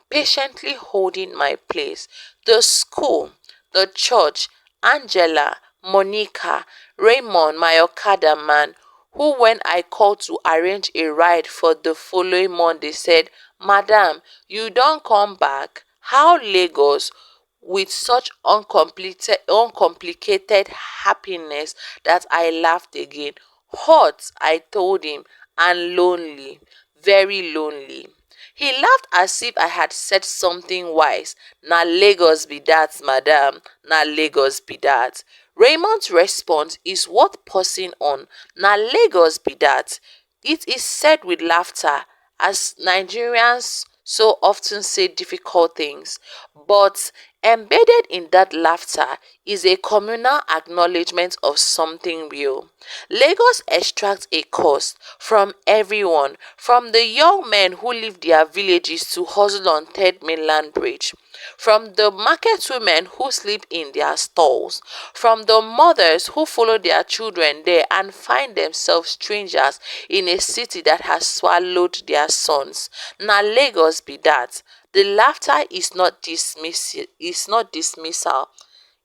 patiently holding my place. The school, the church, Angela, Monica, Raymond, my Okada man, who when I called to arrange a ride for the following Monday said, Madam, you don't come back? How Lagos? With such uncomplicated happiness that I laughed again. Hot, I told him, and lonely, very lonely. He laughed as if I had said something wise. Na Lagos be that, madam, na Lagos be that. Raymond's response is worth pausing on. Na Lagos be that. It is said with laughter, as Nigerians so often say difficult things, but embedded in that laughter is a communal acknowledgement of something real. Lagos extracts a cost from everyone, from the young men who leave their villages to hustle on Third Mainland Bridge, from the market women who sleep in their stalls, from the mothers who follow their children there and find themselves strangers in a city that has swallowed their sons. Na Lagos be that. The laughter is not dismissal.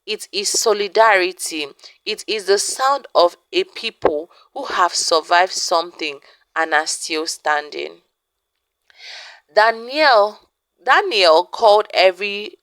It is solidarity. It is the sound of a people who have survived something and are still standing. Daniel called every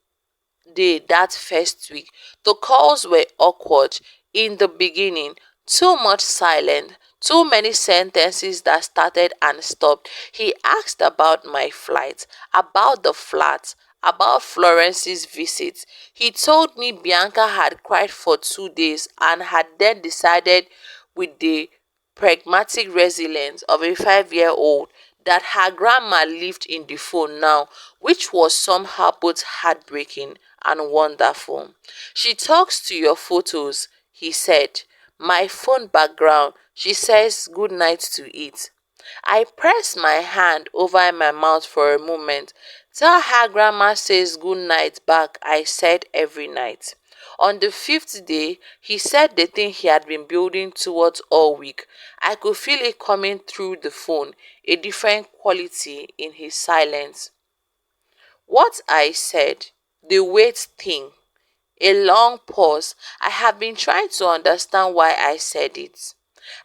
day that first week. The calls were awkward in the beginning, too much silence, too many sentences that started and stopped. He asked about my flight, about the flat, about Florence's visit. He told me Bianca had cried for 2 days and had then decided with the pragmatic resilience of a 5-year-old that her grandma lived in the phone now, which was somehow both heartbreaking and wonderful. She talks to your photos, he said. My phone background, she says good night to it. I pressed my hand over my mouth for a moment. Tell her grandma says good night back, I said every night. On the fifth day, he said the thing he had been building towards all week. I could feel it coming through the phone, a different quality in his silence. What I said, the wait thing, a long pause. I have been trying to understand why I said it.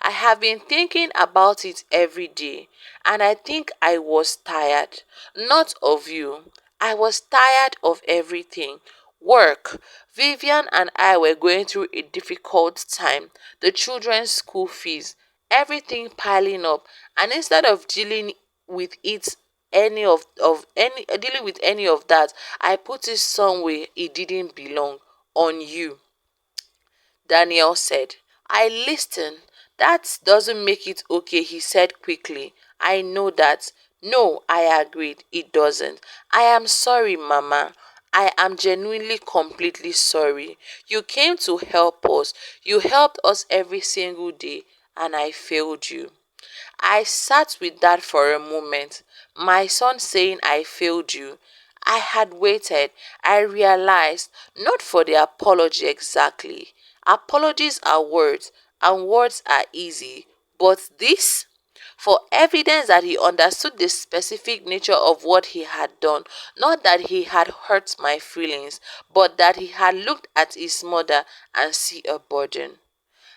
I have been thinking about it every day, and I think I was tired. Not of you. I was tired of everything. Work. Vivian and I were going through a difficult time. The children's school fees, everything piling up, and instead of dealing with it any dealing with any of that, I put it somewhere it didn't belong, on you. Daniel said. I listened. That doesn't make it okay, he said quickly. I know that. No, I agreed. It doesn't. I am sorry, Mama. I am genuinely completely sorry. You came to help us. You helped us every single day, and I failed you. I sat with that for a moment. My son saying I failed you. I had waited. I realized, not for the apology exactly. Apologies are words, and words are easy. But this? For evidence that he understood the specific nature of what he had done, not that he had hurt my feelings, but that he had looked at his mother and see a burden.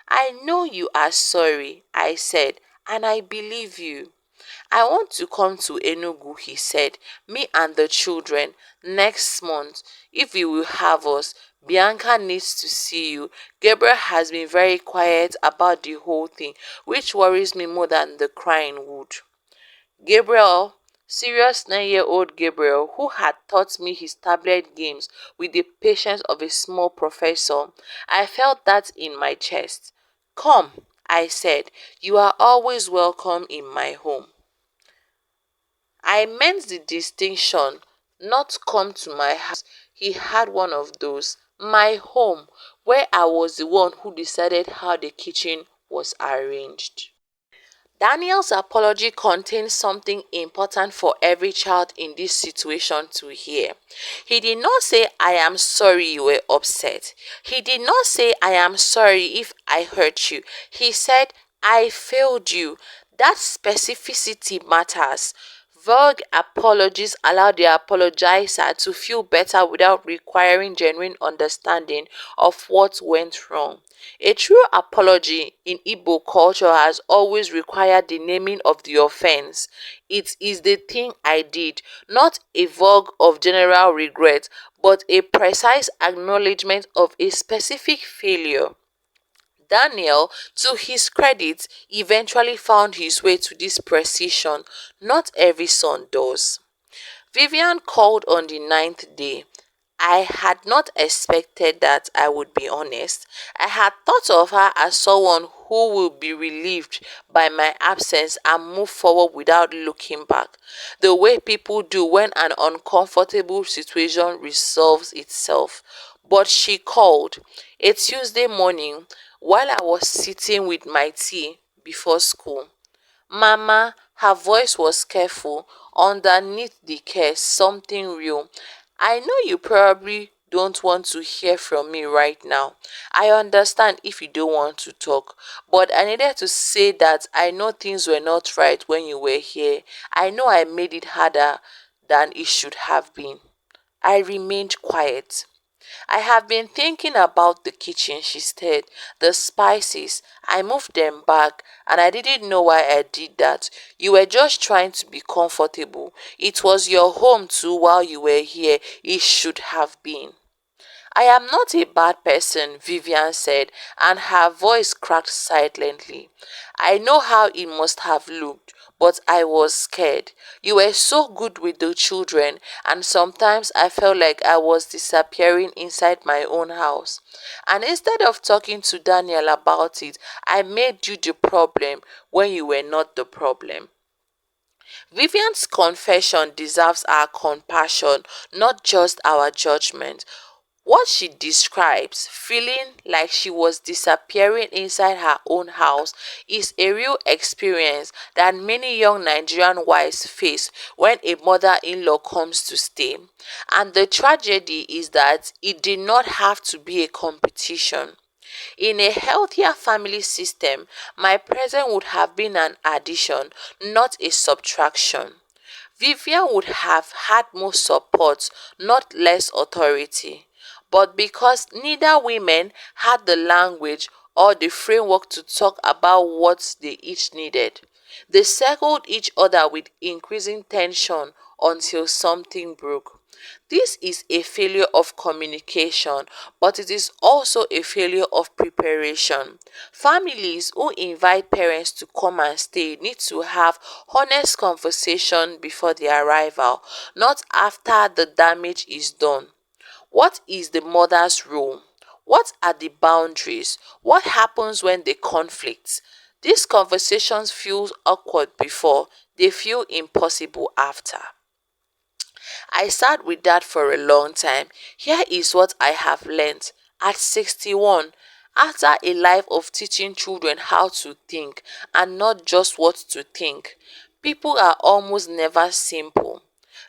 I know you are sorry, I said, and I believe you. I want to come to Enugu, he said, me and the children, next month, if you will have us. Bianca needs to see you. Gabriel has been very quiet about the whole thing, which worries me more than the crying would. Gabriel, serious 9-year-old Gabriel, who had taught me his tablet games with the patience of a small professor, I felt that in my chest. Come, I said, you are always welcome in my home. I meant the distinction, not come to my house. He had one of those. My home, where I was the one who decided how the kitchen was arranged. Daniel's apology contains something important for every child in this situation to hear. He did not say, I am sorry you were upset. He did not say, I am sorry if I hurt you. He said, I failed you. That specificity matters. Vague apologies allow the apologizer to feel better without requiring genuine understanding of what went wrong. A true apology in Igbo culture has always required the naming of the offense. It is the thing I did, not a vogue of general regret, but a precise acknowledgement of a specific failure. Daniel, to his credit, eventually found his way to this precision. Not every son does. Vivian called on the ninth day. I had not expected that, I would be honest. I had thought of her as someone who will be relieved by my absence and move forward without looking back, the way people do when an uncomfortable situation resolves itself. But she called, a Tuesday morning, while I was sitting with my tea before school. Mama, her voice was careful. Underneath the care, something real. I know you probably don't want to hear from me right now. I understand if you don't want to talk, but I needed to say that I know things were not right when you were here. I know I made it harder than it should have been. I remained quiet. I have been thinking about the kitchen, she said. The spices. I moved them back, and I didn't know why I did that. You were just trying to be comfortable. It was your home too while you were here. It should have been. I am not a bad person, Vivian said, and her voice cracked silently. I know how it must have looked, but I was scared. You were so good with the children, and sometimes I felt like I was disappearing inside my own house. And instead of talking to Daniel about it, I made you the problem when you were not the problem. Vivian's confession deserves our compassion, not just our judgment. What she describes, feeling like she was disappearing inside her own house, is a real experience that many young Nigerian wives face when a mother-in-law comes to stay. And the tragedy is that it did not have to be a competition. In a healthier family system, my presence would have been an addition, not a subtraction. Vivian would have had more support, not less authority. But because neither women had the language or the framework to talk about what they each needed, they circled each other with increasing tension until something broke. This is a failure of communication, but it is also a failure of preparation. Families who invite parents to come and stay need to have honest conversation before their arrival, not after the damage is done. What is the mother's role? What are the boundaries? What happens when they conflict? These conversations feel awkward before, they feel impossible after. I sat with that for a long time. Here is what I have learned. At 61, after a life of teaching children how to think and not just what to think, people are almost never simple.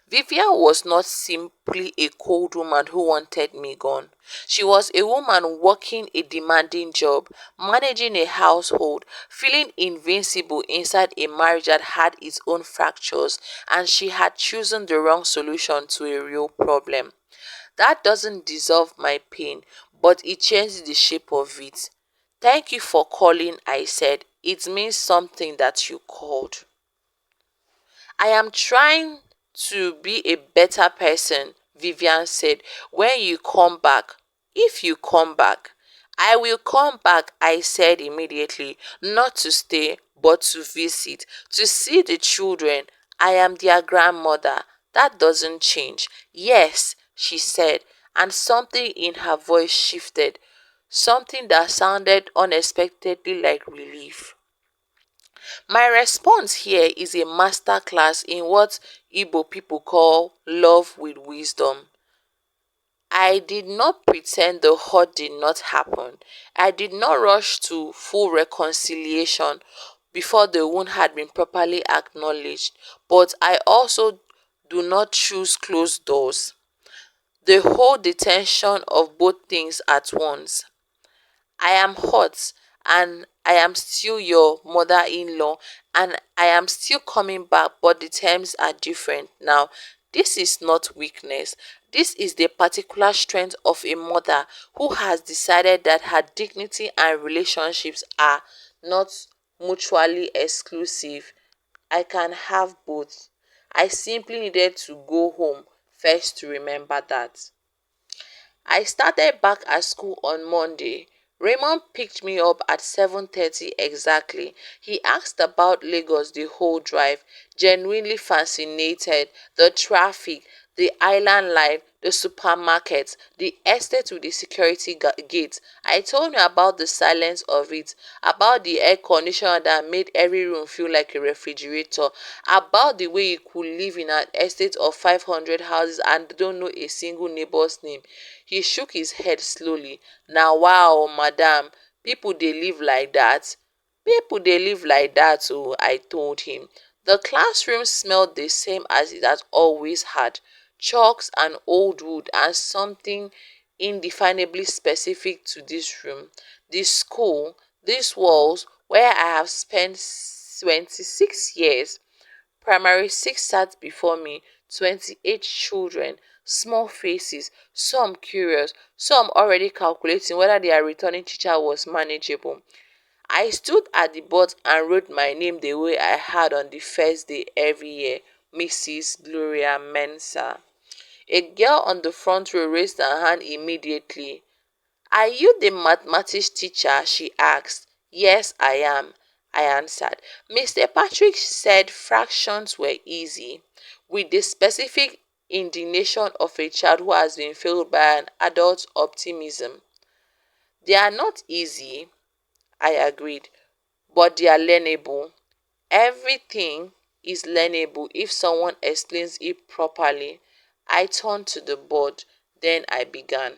Vivian was not simply a cold woman who wanted me gone. She was a woman working a demanding job, managing a household, feeling invincible inside a marriage that had its own fractures, and she had chosen the wrong solution to a real problem. That doesn't dissolve my pain, but it changes the shape of it. Thank you for calling, I said. It means something that you called. I am trying to be a better person, Vivian said. When you come back, if you come back, I will come back, I said immediately, not to stay, but to visit, to see the children. I am their grandmother. That doesn't change. Yes, she said, and something in her voice shifted, something that sounded unexpectedly like relief. My response here is a masterclass in what Igbo people call love with wisdom. I did not pretend the hurt did not happen. I did not rush to full reconciliation before the wound had been properly acknowledged, but I also do not choose closed doors. They hold the tension of both things at once. I am hot and I am still your mother-in-law and I am still coming back, but the terms are different now. This is not weakness. This is the particular strength of a mother who has decided that her dignity and relationships are not mutually exclusive. I can have both. I simply needed to go home first to remember that. I started back at school on Monday. Raymond picked me up at 7:30 exactly. He asked about Lagos the whole drive, genuinely fascinated. The traffic, the island life, the supermarkets, the estate with the security gates. I told him about the silence of it, about the air conditioner that made every room feel like a refrigerator, about the way you could live in an estate of 500 houses and don't know a single neighbor's name. He shook his head slowly. "Na wow, madam, people dey live like that." "People dey live like that oh," I told him. The classroom smelled the same as it had always had, chalks and old wood and something indefinably specific to this room. The school, these walls, where I have spent 26 years. Primary six sat before me, 28 children, small faces, some curious, some already calculating whether their returning teacher was manageable. I stood at the board and wrote my name the way I had on the first day every year, Mrs. Gloria Mensah. A girl on the front row raised her hand immediately. "Are you the mathematics teacher?" she asked. "Yes, I am," I answered. Mr. Patrick said fractions were easy, with the specific indignation of a child who has been failed by an adult's optimism. "They are not easy," I agreed, "but they are learnable. Everything is learnable if someone explains it properly. I turned to the board. Then I began.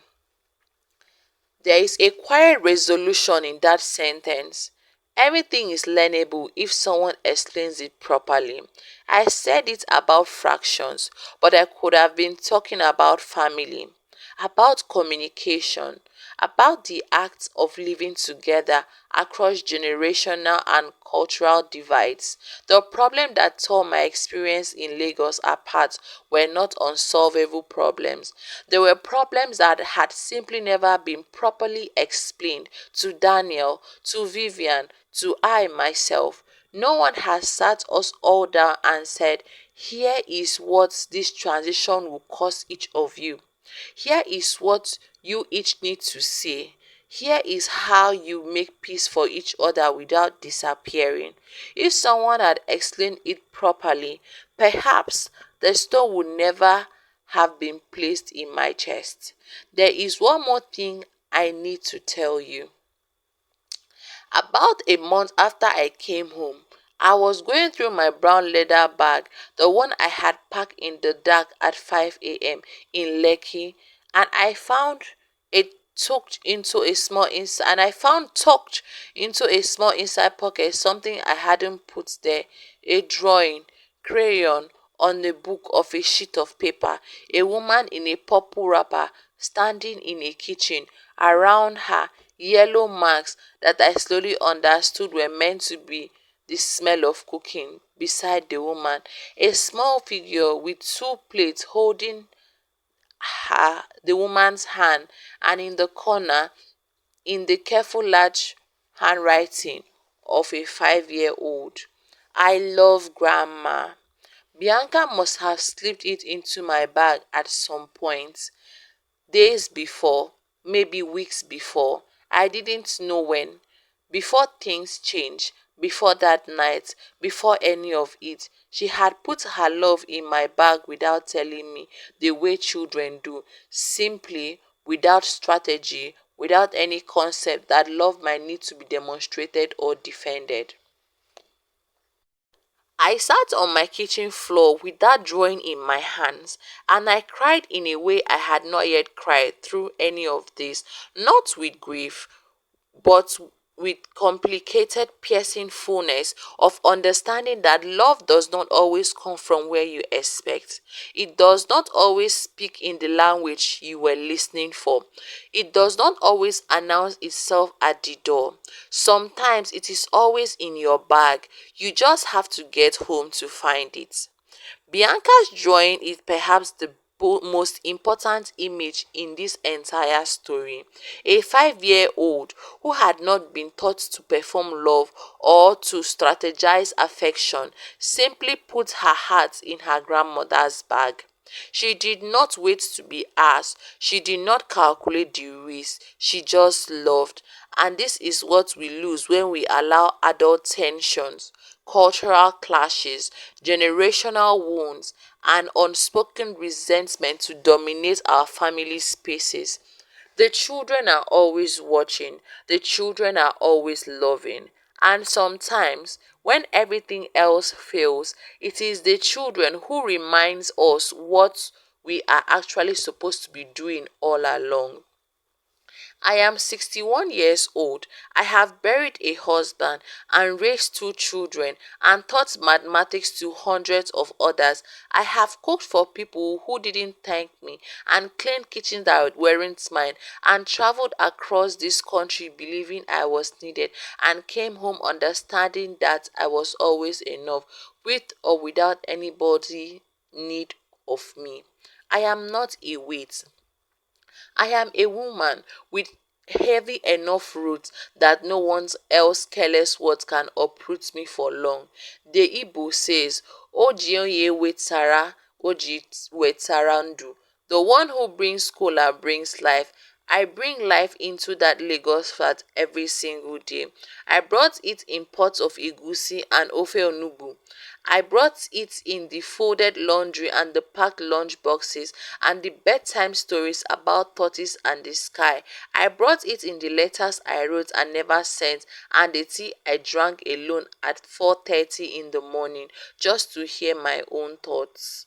There is a quiet resolution in that sentence. Everything is learnable if someone explains it properly. I said it about fractions, but I could have been talking about family, about communication, about the act of living together across generational and cultural divides. The problem that tore my experience in Lagos apart were not unsolvable problems. They were problems that had simply never been properly explained to Daniel, to Vivian, to I myself. No one has sat us all down and said, here is what this transition will cost each of you. Here is what you each need to say. Here is how you make peace for each other without disappearing. If someone had explained it properly, perhaps the stone would never have been placed in my chest. There is one more thing I need to tell you. About a month after I came home, I was going through my brown leather bag, the one I had packed in the dark at 5 a.m. in Lekki, and I found it tucked into a small inside and I found tucked into a small inside pocket something I hadn't put there, a drawing, crayon, on the book of a sheet of paper, a woman in a purple wrapper standing in a kitchen, around her yellow marks that I slowly understood were meant to be the smell of cooking. Beside the woman, a small figure with two plates holding the woman's hand, and in the corner, in the careful large handwriting of a 5-year old, I love grandma. Bianca must have slipped it into my bag at some point. Days before, maybe weeks before, I didn't know when. Before things changed, before that night, before any of it, she had put her love in my bag without telling me, the way children do, simply, without strategy, without any concept that love might need to be demonstrated or defended. I sat on my kitchen floor with that drawing in my hands, and I cried in a way I had not yet cried through any of this, not with grief, but with complicated, piercing fullness of understanding that love does not always come from where you expect. It does not always speak in the language you were listening for. It does not always announce itself at the door. Sometimes it is always in your bag. You just have to get home to find it. Bianca's drawing is perhaps the most important image in this entire story. A 5-year-old who had not been taught to perform love or to strategize affection simply put her heart in her grandmother's bag. She did not wait to be asked. She did not calculate the risk. She just loved. And this is what we lose when we allow adult tensions, cultural clashes, generational wounds, and unspoken resentment to dominate our family spaces. The children are always watching, the children are always loving. And sometimes, when everything else fails, it is the children who reminds us what we are actually supposed to be doing all along. I am 61 years old. I have buried a husband and raised two children and taught mathematics to hundreds of others. I have cooked for people who didn't thank me and cleaned kitchens that weren't mine and traveled across this country believing I was needed and came home understanding that I was always enough, with or without anybody need of me. I am not a weight. I am a woman with heavy enough roots that no one else careless words can uproot me for long. The Igbo says, Oji onye wetara, Oji wetara ndu. The one who brings cola brings life. I bring life into that Lagos flat every single day. I brought it in pots of egusi and ofe onugbu. I brought it in the folded laundry and the packed lunch boxes and the bedtime stories about tortoise and the sky. I brought it in the letters I wrote and never sent and the tea I drank alone at 4:30 in the morning just to hear my own thoughts.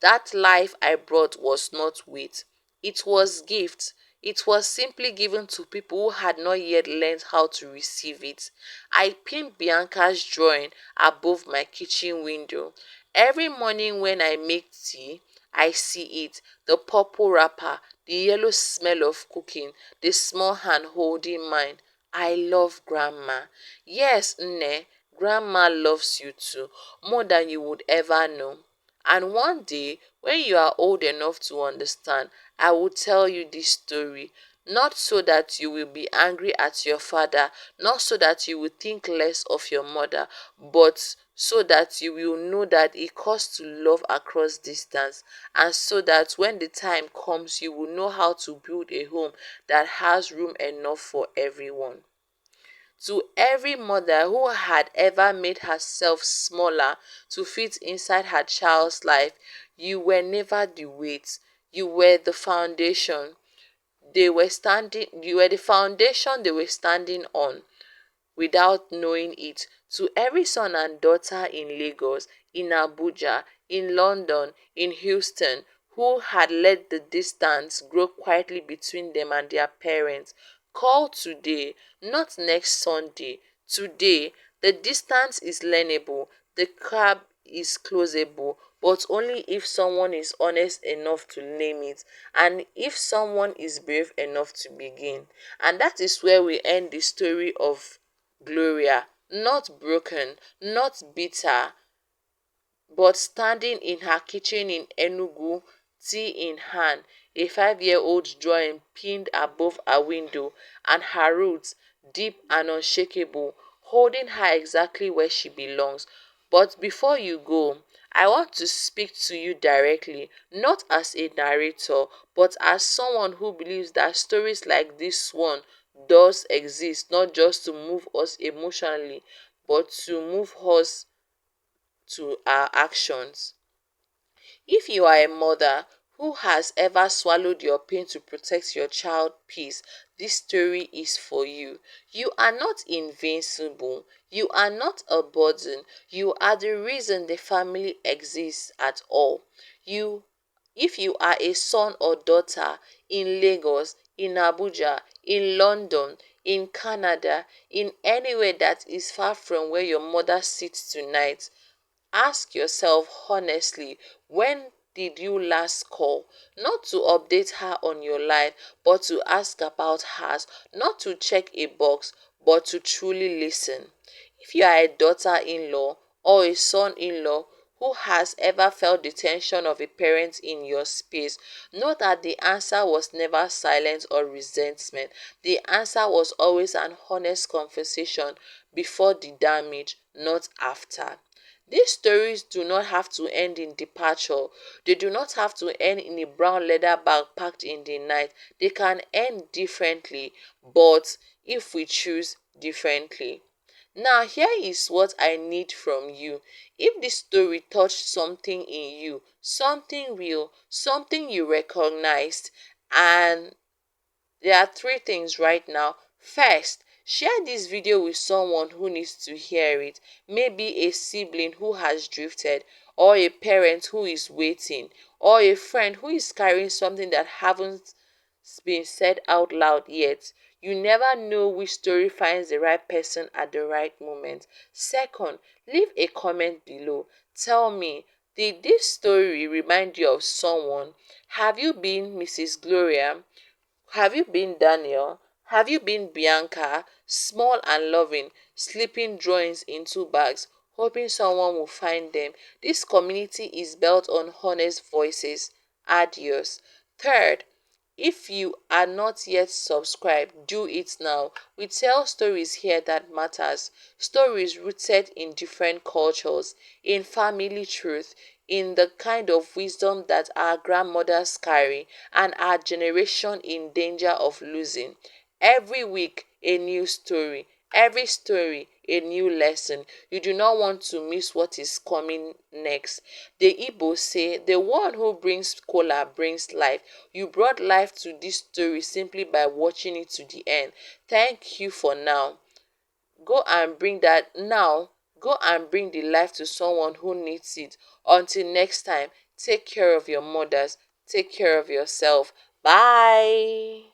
That life I brought was not weight. It was gift. It was simply given to people who had not yet learned how to receive it. I pinned Bianca's drawing above my kitchen window. Every morning when I make tea, I see it. The purple wrapper, the yellow smell of cooking, the small hand holding mine. I love grandma. Yes, Nne, grandma loves you too, more than you would ever know. And one day, when you are old enough to understand, I will tell you this story. Not so that you will be angry at your father, not so that you will think less of your mother, but so that you will know that it costs to love across distance, and so that when the time comes, you will know how to build a home that has room enough for everyone. To every mother who had ever made herself smaller to fit inside her child's life, you were never the weight. You were the foundation. You were the foundation they were standing on without knowing it. To every son and daughter in Lagos, in Abuja, in London, in Houston, who had let the distance grow quietly between them and their parents, call today, not next Sunday. Today, the distance is learnable, the gap is closable, but only if someone is honest enough to name it and if someone is brave enough to begin. And that is where we end the story of Gloria, not broken, not bitter, but standing in her kitchen in Enugu, tea in hand, a 5-year-old drawing pinned above her window, and her roots, deep and unshakable, holding her exactly where she belongs. But before you go, I want to speak to you directly, not as a narrator, but as someone who believes that stories like this one does exist, not just to move us emotionally, but to move us to our actions. If you are a mother who has ever swallowed your pain to protect your child's peace, this story is for you. You are not invincible. You are not a burden. You are the reason the family exists at all. You if you are a son or daughter in Lagos, in Abuja, in London, in Canada, in anywhere that is far from where your mother sits tonight, ask yourself honestly, when did you last call? Not to update her on your life, but to ask about hers, not to check a box, but to truly listen. If you are a daughter-in-law or a son-in-law who has ever felt the tension of a parent in your space, know that the answer was never silence or resentment. The answer was always an honest conversation before the damage, not after. These stories do not have to end in departure. They do not have to end in a brown leather bag packed in the night. They can end differently, but if we choose differently. Now, here is what I need from you. If this story touched something in you, something real, something you recognized, and there are three things right now. First, share this video with someone who needs to hear it. Maybe a sibling who has drifted, or a parent who is waiting, or a friend who is carrying something that haven't been said out loud yet. You never know which story finds the right person at the right moment. Second, leave a comment below. Tell me, did this story remind you of someone? Have you been Mrs. Gloria? Have you been Daniel? Have you been Bianca? Small and loving, slipping drawings into bags, hoping someone will find them. This community is built on honest voices. Adios. Third, if you are not yet subscribed, do it now. We tell stories here that matters. Stories rooted in different cultures, in family truth, in the kind of wisdom that our grandmothers carry and our generation in danger of losing. Every week, a new story. Every story, a new lesson. You do not want to miss what is coming next. The Igbo say, the one who brings kola brings life. You brought life to this story simply by watching it to the end. Thank you for now. Go and bring that now. Go and bring the life to someone who needs it. Until next time, take care of your mothers. Take care of yourself. Bye.